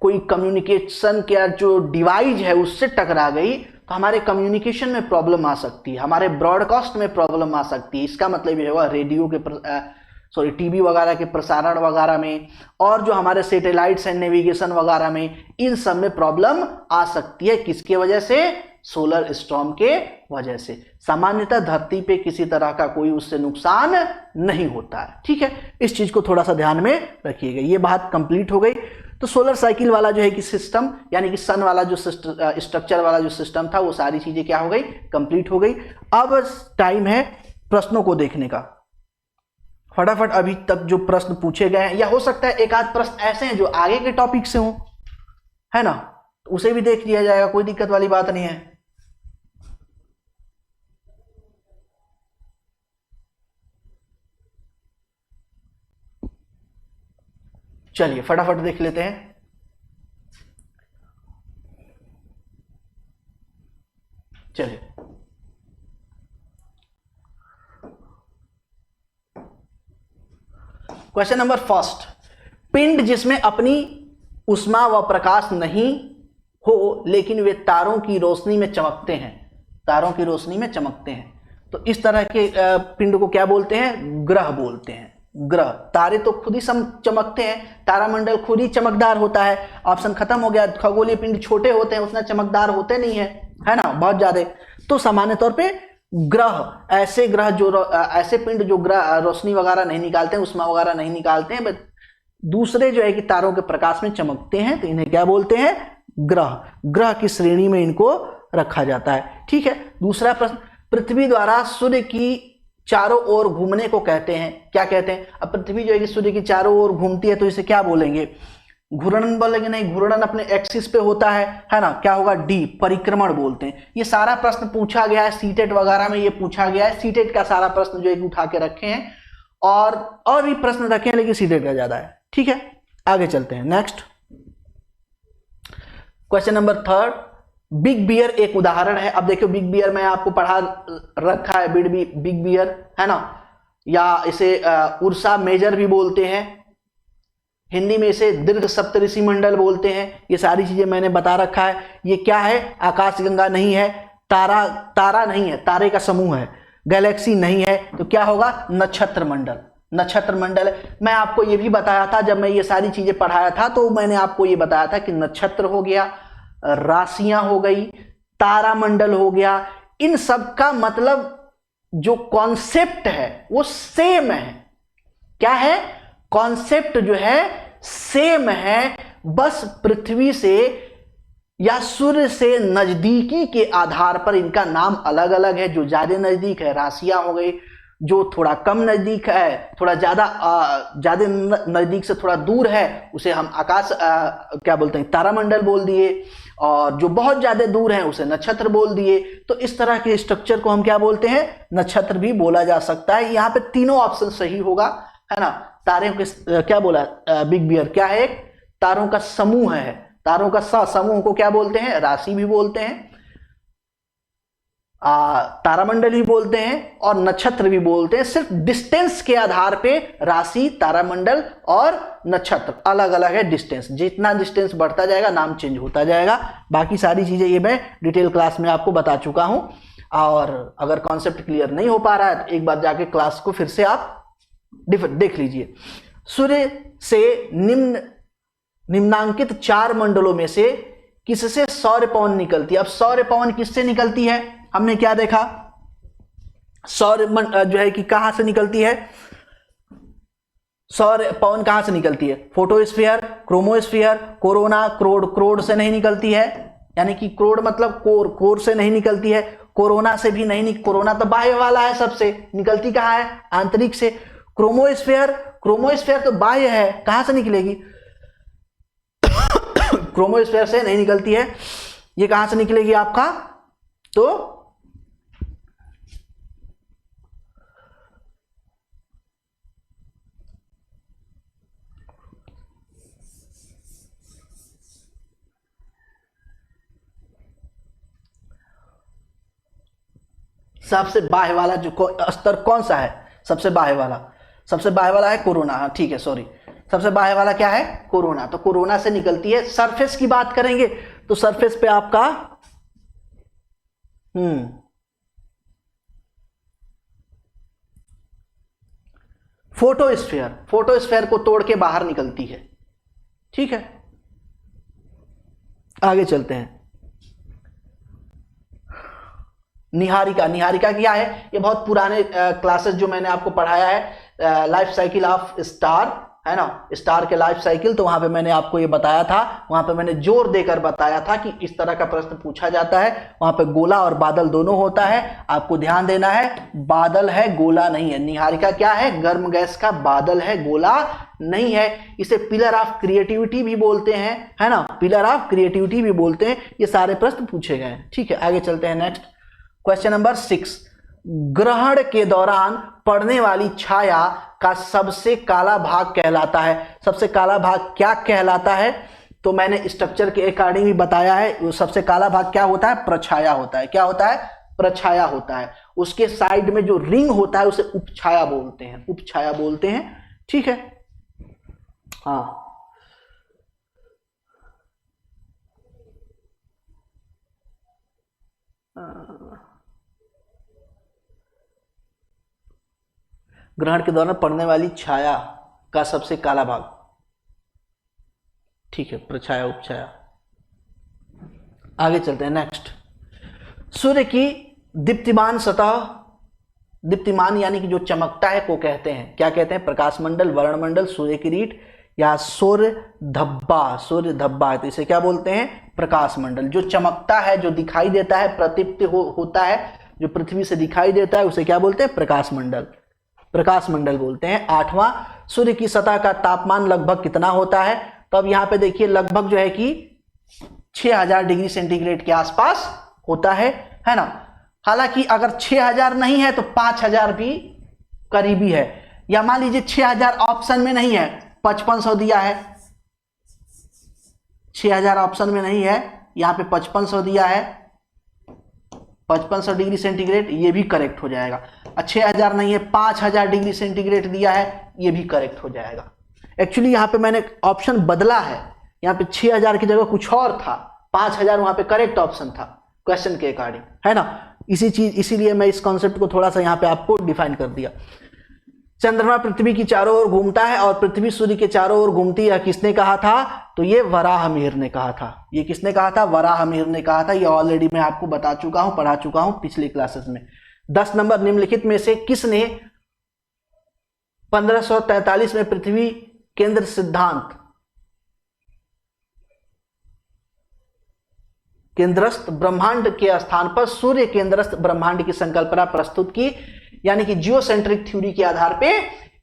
कोई कम्युनिकेशन का जो डिवाइस है उससे टकरा गई, तो हमारे कम्युनिकेशन में प्रॉब्लम आ सकती है, हमारे ब्रॉडकास्ट में प्रॉब्लम आ सकती है। इसका मतलब ये हुआ रेडियो के टीवी वगैरह के प्रसारण वगैरह में, और जो हमारे सैटेलाइट्स हैं नेविगेशन वगैरह में, इन सब में प्रॉब्लम आ सकती है। किसके वजह से? सोलर स्टॉर्म के वजह से। सामान्यतः धरती पे किसी तरह का कोई उससे नुकसान नहीं होता है, ठीक है। इस चीज को थोड़ा सा ध्यान में रखिएगा। ये बात कंप्लीट हो गई। तो सोलर साइकिल वाला जो है कि सिस्टम, यानी कि सन वाला जो स्ट्रक्चर वाला जो सिस्टम था, वो सारी चीजें क्या हो गई, कंप्लीट हो गई। अब टाइम है प्रश्नों को देखने का। फटाफट अभी तक जो प्रश्न पूछे गए हैं, या हो सकता है एक आध प्रश्न ऐसे हैं जो आगे के टॉपिक से हो, है ना, तो उसे भी देख लिया जाएगा, कोई दिक्कत वाली बात नहीं है। चलिए फटाफट देख लेते हैं। चलिए क्वेश्चन नंबर फर्स्ट, पिंड जिसमें अपनी उष्मा व प्रकाश नहीं हो लेकिन वे तारों की रोशनी में चमकते हैं, तारों की रोशनी में चमकते हैं, तो इस तरह के पिंड को क्या बोलते हैं? ग्रह बोलते हैं। ग्रह, तारे तो खुद ही चमकते हैं, तारामंडल खुद ही चमकदार होता है। ऑप्शन खत्म हो गया। खगोलीय पिंड छोटे होते हैं, उतना चमकदार होते नहीं है ना, बहुत ज्यादा। तो सामान्य तौर पे ग्रह, ऐसे ग्रह जो ऐसे पिंड जो ग्रह रोशनी वगैरह नहीं निकालते हैं, उष्मा वगैरह नहीं निकालते हैं, दूसरे जो है कि तारों के प्रकाश में चमकते हैं, तो इन्हें क्या बोलते हैं? ग्रह। ग्रह की श्रेणी में इनको रखा जाता है, ठीक है। दूसरा प्रश्न, पृथ्वी द्वारा सूर्य की चारों ओर घूमने को कहते हैं, क्या कहते हैं? अब पृथ्वी जो है कि सूर्य की चारों ओर घूमती है, तो इसे क्या बोलेंगे? घूर्णन बोलेंगे? नहीं, घूर्णन अपने एक्सिस पे होता है ना, क्या होगा? डी, परिक्रमण बोलते हैं। ये सारा प्रश्न पूछा गया है सीटेट वगैरह में, ये पूछा गया है, सीटेट का सारा प्रश्न जो है उठा के रखे हैं, और भी प्रश्न रखे हैं, लेकिन सीटेट का ज्यादा है, ठीक है। आगे चलते हैं। Next question number third, big bear एक उदाहरण है। अब देखो, बिग बियर मैं आपको पढ़ा रखा है, बिग बियर, है ना, या इसे उर्सा मेजर भी बोलते हैं, हिंदी में इसे दीर्घ सप्तऋषि मंडल बोलते हैं। ये सारी चीजें मैंने बता रखा है। ये क्या है? आकाशगंगा नहीं है, तारा नहीं है, तारे का समूह है, गैलेक्सी नहीं है, तो क्या होगा? नक्षत्र मंडल। नक्षत्र मंडल मैं आपको ये भी बताया था, जब मैं ये सारी चीजें पढ़ाया था, तो मैंने आपको ये बताया था कि नक्षत्र हो गया, राशियां हो गई, तारामंडल हो गया, इन सब का मतलब जो कॉन्सेप्ट है वो सेम है। क्या है? कॉन्सेप्ट जो है सेम है, बस पृथ्वी से या सूर्य से नजदीकी के आधार पर इनका नाम अलग अलग है। जो ज्यादा नजदीक है राशियां हो गई, जो थोड़ा कम नजदीक है, थोड़ा ज्यादा नजदीक से थोड़ा दूर है, उसे हम आकाश क्या बोलते हैं, तारामंडल बोल दिए, और जो बहुत ज्यादा दूर है उसे नक्षत्र बोल दिए। तो इस तरह के स्ट्रक्चर को हम क्या बोलते हैं, नक्षत्र भी बोला जा सकता है। यहाँ पे तीनों ऑप्शन सही होगा, है ना। तारों के क्या बोला बिग बियर, क्या है, एक तारों का समूह है। तारों का समूह को क्या बोलते हैं, राशि भी बोलते हैं, तारामंडल भी बोलते हैं, और नक्षत्र भी बोलते हैं। सिर्फ डिस्टेंस के आधार पे राशि, तारामंडल और नक्षत्र अलग अलग है। डिस्टेंस, जितना डिस्टेंस बढ़ता जाएगा नाम चेंज होता जाएगा। बाकी सारी चीजें ये मैं डिटेल क्लास में आपको बता चुका हूं। और अगर कॉन्सेप्ट क्लियर नहीं हो पा रहा है तो एक बार जाके क्लास को फिर से आप देख लीजिए। सूर्य से निम्नांकित 4 मंडलों में से किससे सौर पवन निकलती है। अब सौर पवन किससे निकलती है, हमने क्या देखा, सौर जो है कि कहां से निकलती है, सौर पवन कहां से निकलती है, फोटोस्फीयर, क्रोमोस्फीयर, कोरोना, क्रोड से नहीं निकलती है, यानी कि क्रोड मतलब कोर से नहीं निकलती है, कोरोना से भी नहीं, कोरोना तो बाह्य वाला है, सबसे निकलती कहां है, आंतरिक से। क्रोमोस्फीयर तो बाह्य है, कहां से निकलेगी, क्रोमोस्फीयर से नहीं निकलती है। ये कहां से निकलेगी आपका, तो सबसे बाह्य वाला जो स्तर कौन सा है, सबसे बाह्य वाला है कोरोना। हाँ ठीक है, सॉरी, सबसे बाह्य वाला क्या है, कोरोना। तो कोरोना से निकलती है। सरफेस की बात करेंगे तो सरफेस पे आपका फोटोस्फीयर को तोड़ के बाहर निकलती है। ठीक है, आगे चलते हैं। निहारिका क्या है, ये बहुत पुराने क्लासेस जो मैंने आपको पढ़ाया है, लाइफ साइकिल ऑफ स्टार, है ना, स्टार के लाइफ साइकिल। तो वहां पे मैंने आपको ये बताया था, वहां पे मैंने जोर देकर बताया था कि इस तरह का प्रश्न पूछा जाता है। वहां पे गोला और बादल दोनों होता है, आपको ध्यान देना है, बादल है गोला नहीं है। निहारिका क्या है, गर्म गैस का बादल है, गोला नहीं है। इसे पिलर ऑफ क्रिएटिविटी भी बोलते हैं, है ना, पिलर ऑफ क्रिएटिविटी भी बोलते हैं। ये सारे प्रश्न पूछे गए हैं। ठीक है, आगे चलते हैं। नेक्स्ट क्वेश्चन नंबर 6, ग्रहण के दौरान पड़ने वाली छाया का सबसे काला भाग कहलाता है। सबसे काला भाग क्या कहलाता है, तो मैंने स्ट्रक्चर के अकॉर्डिंग भी बताया है। वो सबसे काला भाग क्या होता है, प्रछाया होता है। क्या होता है, प्रछाया होता है। उसके साइड में जो रिंग होता है उसे उपछाया बोलते हैं, उपछाया बोलते हैं। ठीक है, हाँ, ग्रहण के दौरान पड़ने वाली छाया का सबसे काला भाग, ठीक है, प्रछाया, उपछाया। आगे चलते हैं। नेक्स्ट, सूर्य की दीप्तिमान सतह, दीप्तिमान यानी कि जो चमकता है को कहते हैं, क्या कहते हैं, प्रकाश मंडल, वर्णमंडल, सूर्य किरीट या सूर्य धब्बा। सूर्य धब्बा है तो इसे क्या बोलते हैं, प्रकाश मंडल। जो चमकता है, जो दिखाई देता है, प्रदीप्त होता है, जो पृथ्वी से दिखाई देता है उसे क्या बोलते हैं, प्रकाश मंडल, प्रकाश मंडल बोलते हैं। 8वां, सूर्य की सतह का तापमान लगभग कितना होता है। तो अब यहां पे देखिए, लगभग जो है कि 6000 डिग्री सेंटीग्रेड के आसपास होता है ना। हालांकि अगर 6000 नहीं है तो 5000 भी करीबी है। या मान लीजिए 6000 ऑप्शन में नहीं है, 5500 दिया है, 6000 ऑप्शन में नहीं है, यहां पे 5500 दिया है, 5500 डिग्री सेंटीग्रेड, ये भी करेक्ट हो जाएगा। 6000 नहीं है, 5000 डिग्री सेंटीग्रेड दिया है, ये भी करेक्ट हो जाएगा। एक्चुअली यहां पे मैंने ऑप्शन बदला है, यहां पे 6000 की जगह कुछ और था, 5000 वहां पे करेक्ट ऑप्शन था क्वेश्चन के अकॉर्डिंग, है ना। इसीलिए मैं इस कॉन्सेप्ट को थोड़ा सा यहां पे आपको डिफाइन कर दिया। चंद्रमा पृथ्वी की चारों ओर घूमता है और पृथ्वी सूर्य के चारों ओर घूमती है, किसने कहा था, तो ये वराहमिहिर ने कहा था। ये किसने कहा था, वराहमिहिर ने कहा था। ये ऑलरेडी मैं आपको बता चुका हूं, पढ़ा चुका हूं पिछली क्लासेस में। 10 नंबर, निम्नलिखित में से किसने 1543 में पृथ्वी केंद्र सिद्धांत केंद्रस्थ ब्रह्मांड के स्थान पर सूर्य केंद्रस्थ ब्रह्मांड की संकल्पना प्रस्तुत की, यानी कि जियोसेंट्रिक थ्योरी के आधार पे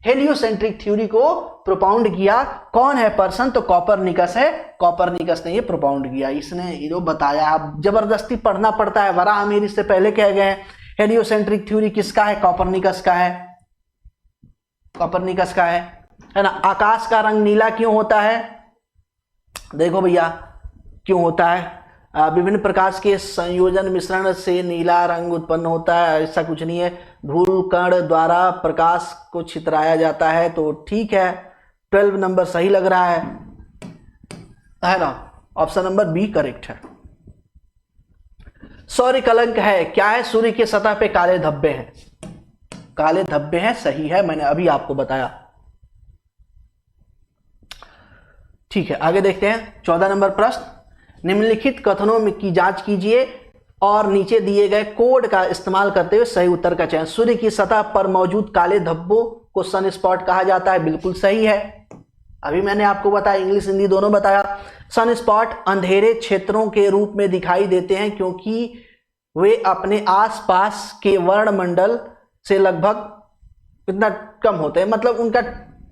हेलियोसेंट्रिक थ्योरी को प्रोपाउंड किया। कौन है पर्सन? तो कॉपरनिकस है। कॉपरनिकस ने ये प्रोपाउंड किया, इसने ये बताया। अब जबरदस्ती पढ़ना पड़ता है, वराहमिहिर इससे पहले कह गए हैं। हेलियोसेंट्रिक थ्योरी किसका है? कॉपरनिकस का है। कॉपरनिकस का है ना। आकाश का रंग नीला क्यों होता है? देखो भैया क्यों होता है, विभिन्न प्रकाश के संयोजन मिश्रण से नीला रंग उत्पन्न होता है। ऐसा कुछ नहीं है, धूल कण द्वारा प्रकाश को छितराया जाता है। तो ठीक है, 12 नंबर सही लग रहा है ना। ऑप्शन नंबर बी करेक्ट है। सौर्य कलंक है, क्या है? सूर्य की सतह पे काले धब्बे हैं। काले धब्बे हैं, सही है, मैंने अभी आपको बताया। ठीक है, आगे देखते हैं 14 नंबर प्रश्न। निम्नलिखित कथनों में की जांच कीजिए और नीचे दिए गए कोड का इस्तेमाल करते हुए सही उत्तर का चयन। सूर्य की सतह पर मौजूद काले धब्बों को सन स्पॉट कहा जाता है, बिल्कुल सही है। अभी मैंने आपको बताया, इंग्लिश हिंदी दोनों बताया। सन स्पॉट अंधेरे क्षेत्रों के रूप में दिखाई देते हैं क्योंकि वे अपने आसपास के वर्णमंडल से लगभग इतना कम होते हैं, मतलब उनका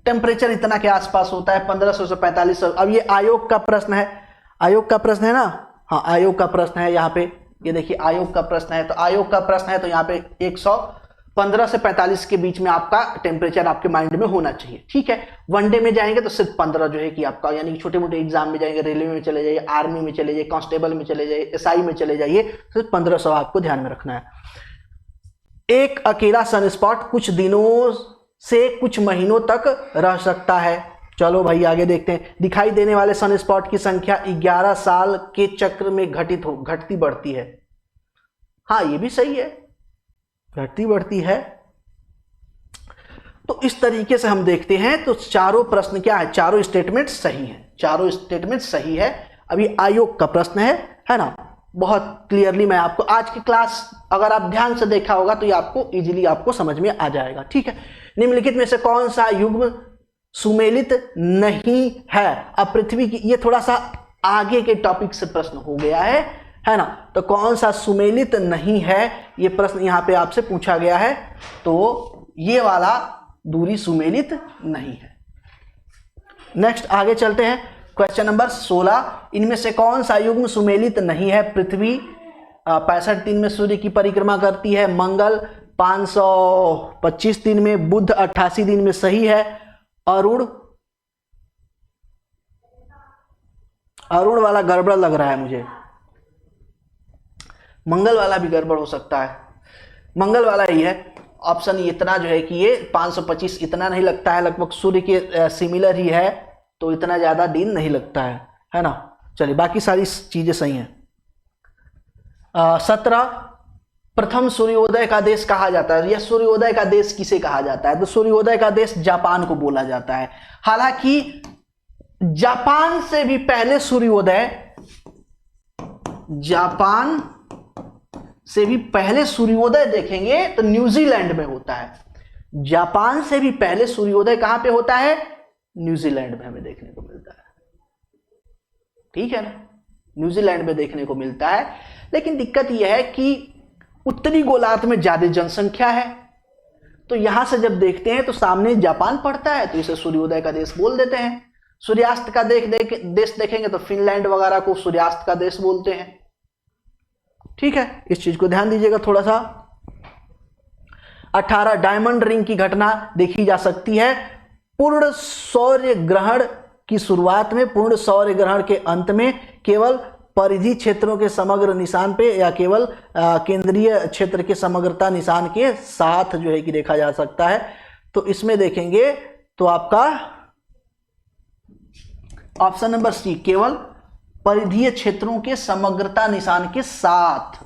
टेम्परेचर इतना के आसपास होता है, 1500 से 4500। अब ये आयोग का प्रश्न है, आयोग का प्रश्न है ना। हाँ, आयोग का प्रश्न है यहाँ पे, ये देखिए आयोग का प्रश्न है। तो आयोग का प्रश्न है तो यहाँ पे 115 से 45 के बीच में आपका टेम्परेचर आपके माइंड में होना चाहिए। ठीक है, वनडे में जाएंगे तो सिर्फ 15 जो है कि आपका, यानी कि छोटे मोटे एग्जाम में जाएंगे, रेलवे में चले जाइए, आर्मी में चले जाइए, कांस्टेबल में चले जाइए, एसआई में चले जाइए, सिर्फ 1500 आपको ध्यान में रखना है। एक अकेला सनस्पॉट कुछ दिनों से कुछ महीनों तक रह सकता है। चलो भाई आगे देखते हैं। दिखाई देने वाले सनस्पॉट की संख्या 11 साल के चक्र में घटती बढ़ती है। हाँ, ये भी सही है, घटती बढ़ती है। तो इस तरीके से हम देखते हैं तो चारों प्रश्न क्या है? चारों स्टेटमेंट सही है, चारों स्टेटमेंट सही है। अभी आयोग का प्रश्न है ना। बहुत क्लियरली मैं आपको आज की क्लास अगर आप ध्यान से देखा होगा तो ये आपको इजीली आपको समझ में आ जाएगा। ठीक है, निम्नलिखित में से कौन सा युग्म सुमेलित नहीं है? अब पृथ्वी की, ये थोड़ा सा आगे के टॉपिक से प्रश्न हो गया है ना। तो कौन सा सुमेलित नहीं है, ये प्रश्न यहां पे आपसे पूछा गया है। तो ये वाला दूरी सुमेलित नहीं है। नेक्स्ट आगे चलते हैं, क्वेश्चन नंबर 16। इनमें से कौन सा युग्म सुमेलित नहीं है? पृथ्वी 65 दिन में सूर्य की परिक्रमा करती है, मंगल 525 दिन में, बुध 88 दिन में, सही है। अरुण वाला गड़बड़ लग रहा है मुझे, मंगल वाला भी गड़बड़ हो सकता है। मंगल वाला ही है ऑप्शन, इतना जो है कि ये 525 इतना नहीं लगता है, लगभग सूर्य के सिमिलर ही है, तो इतना ज्यादा दिन नहीं लगता है ना। चलिए बाकी सारी चीजें सही हैं। 17 प्रथम सूर्योदय का देश कहा जाता है। यह सूर्योदय का देश किसे कहा जाता है? तो सूर्योदय का देश जापान को बोला जाता है। हालांकि जापान से भी पहले सूर्योदय, जापान से भी पहले सूर्योदय देखेंगे तो न्यूजीलैंड में होता है। जापान से भी पहले सूर्योदय कहां पे होता है? न्यूजीलैंड में हमें देखने को मिलता है। ठीक है ना, न्यूजीलैंड में देखने को मिलता है। लेकिन दिक्कत यह है कि उत्तरी गोलार्ध में ज्यादा जनसंख्या है, तो यहां से जब देखते हैं तो सामने जापान पड़ता है, तो इसे सूर्योदय का देश बोल देते हैं। सूर्यास्त का देश देखेंगे तो फिनलैंड वगैरह को सूर्यास्त का देश बोलते हैं। ठीक है, इस चीज को ध्यान दीजिएगा थोड़ा सा। 18 डायमंड रिंग की घटना देखी जा सकती है पूर्ण सौर्य ग्रहण की शुरुआत में, पूर्ण सौर्य ग्रहण के अंत में, केवल परिधि क्षेत्रों के समग्र निशान पे, या केवल केंद्रीय क्षेत्र के समग्रता निशान के साथ जो है कि देखा जा सकता है। तो इसमें देखेंगे तो आपका ऑप्शन नंबर सी, केवल परिधीय क्षेत्रों के समग्रता निशान के साथ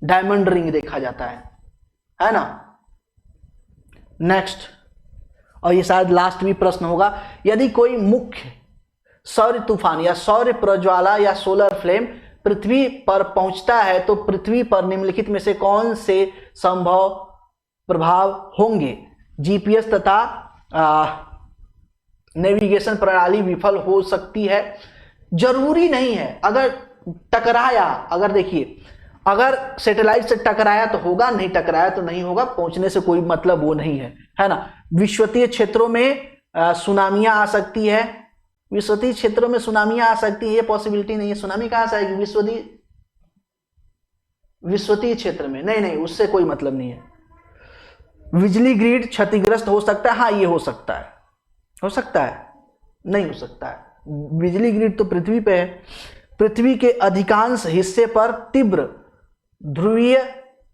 डायमंड रिंग देखा जाता है ना। नेक्स्ट, और ये शायद लास्ट भी प्रश्न होगा। यदि कोई मुख्य सौर्य तूफान या सौर्य प्रज्वाला या सोलर फ्लेम पृथ्वी पर पहुंचता है तो पृथ्वी पर निम्नलिखित में से कौन से संभव प्रभाव होंगे? जीपीएस तथा नेविगेशन प्रणाली विफल हो सकती है। जरूरी नहीं है, अगर टकराया, अगर देखिए अगर सैटेलाइट से टकराया तो होगा, नहीं टकराया तो नहीं होगा, पहुंचने से कोई मतलब वो नहीं है ना। विश्वतीय क्षेत्रों में सुनामियां आ सकती है, विश्वतीय क्षेत्रों में सुनामियां आ सकती है, ये पॉसिबिलिटी नहीं है। सुनामी कहां से आएगी? विश्वतीय क्षेत्र में नहीं, उससे कोई मतलब नहीं है। बिजली ग्रिड क्षतिग्रस्त हो सकता है, हाँ ये हो सकता है, हो सकता है, नहीं हो सकता है। बिजली ग्रिड तो पृथ्वी पे है। पृथ्वी के अधिकांश हिस्से पर तीव्र ध्रुवीय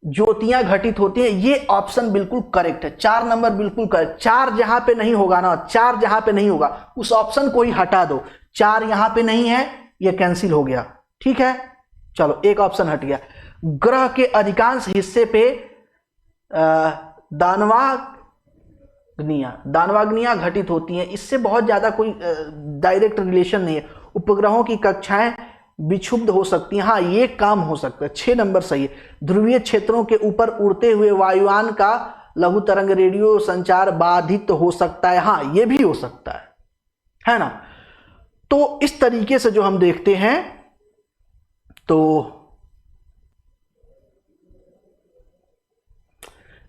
ज्योतियां घटित होती हैं, ये ऑप्शन बिल्कुल करेक्ट है। 4 नंबर बिल्कुल करेक्ट। 4 जहां पे नहीं होगा ना, 4 जहां पे नहीं होगा उस ऑप्शन को ही हटा दो। 4 यहां पे नहीं है, ये कैंसिल हो गया, ठीक है। चलो एक ऑप्शन हट गया। ग्रह के अधिकांश हिस्से पे दानवाग्नियां घटित होती हैं, इससे बहुत ज्यादा कोई डायरेक्ट रिलेशन नहीं है। उपग्रहों की कक्षाएं विक्षुब्ध हो सकती हैं, हाँ ये काम हो सकता है। 6 नंबर सही है। ध्रुवीय क्षेत्रों के ऊपर उड़ते हुए वायुयान का लघु तरंग रेडियो संचार बाधित हो सकता है, हाँ ये भी हो सकता है ना। तो इस तरीके से जो हम देखते हैं, तो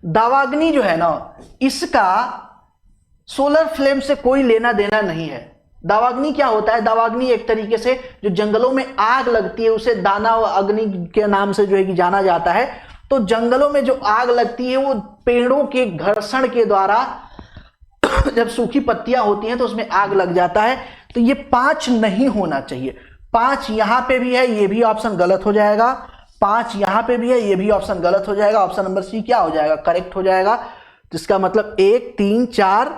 दावाग्नि जो है ना, इसका सोलर फ्लेम से कोई लेना देना नहीं है। दावाग्नि क्या होता है? दावाग्नि एक तरीके से जो जंगलों में आग लगती है उसे दाना अग्नि के नाम से जो है कि जाना जाता है। तो जंगलों में जो आग लगती है वो पेड़ों के घर्षण के द्वारा जब सूखी पत्तियां होती हैं तो उसमें आग लग जाता है। तो ये 5 नहीं होना चाहिए। 5 यहां पे भी है, ये भी ऑप्शन गलत हो जाएगा। 5 यहां पे भी है, ये भी ऑप्शन गलत हो जाएगा। ऑप्शन नंबर सी क्या हो जाएगा? करेक्ट हो जाएगा। तो इसका मतलब 1, 3, 4,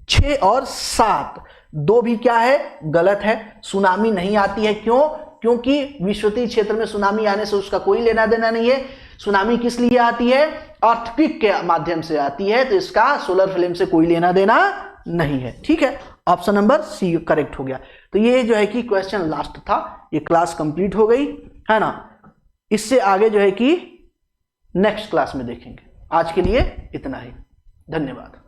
6 और 7 2 भी क्या है? गलत है। सुनामी नहीं आती है, क्यों? क्योंकि विश्वतीय क्षेत्र में सुनामी आने से उसका कोई लेना देना नहीं है। सुनामी किस लिए आती है? अर्थक्वेक के माध्यम से आती है, तो इसका सोलर फ्लेम से कोई लेना देना नहीं है, ठीक है। ऑप्शन नंबर सी करेक्ट हो गया। तो ये जो है कि क्वेश्चन लास्ट था, ये क्लास कंप्लीट हो गई है ना। इससे आगे जो है कि नेक्स्ट क्लास में देखेंगे। आज के लिए इतना ही, धन्यवाद।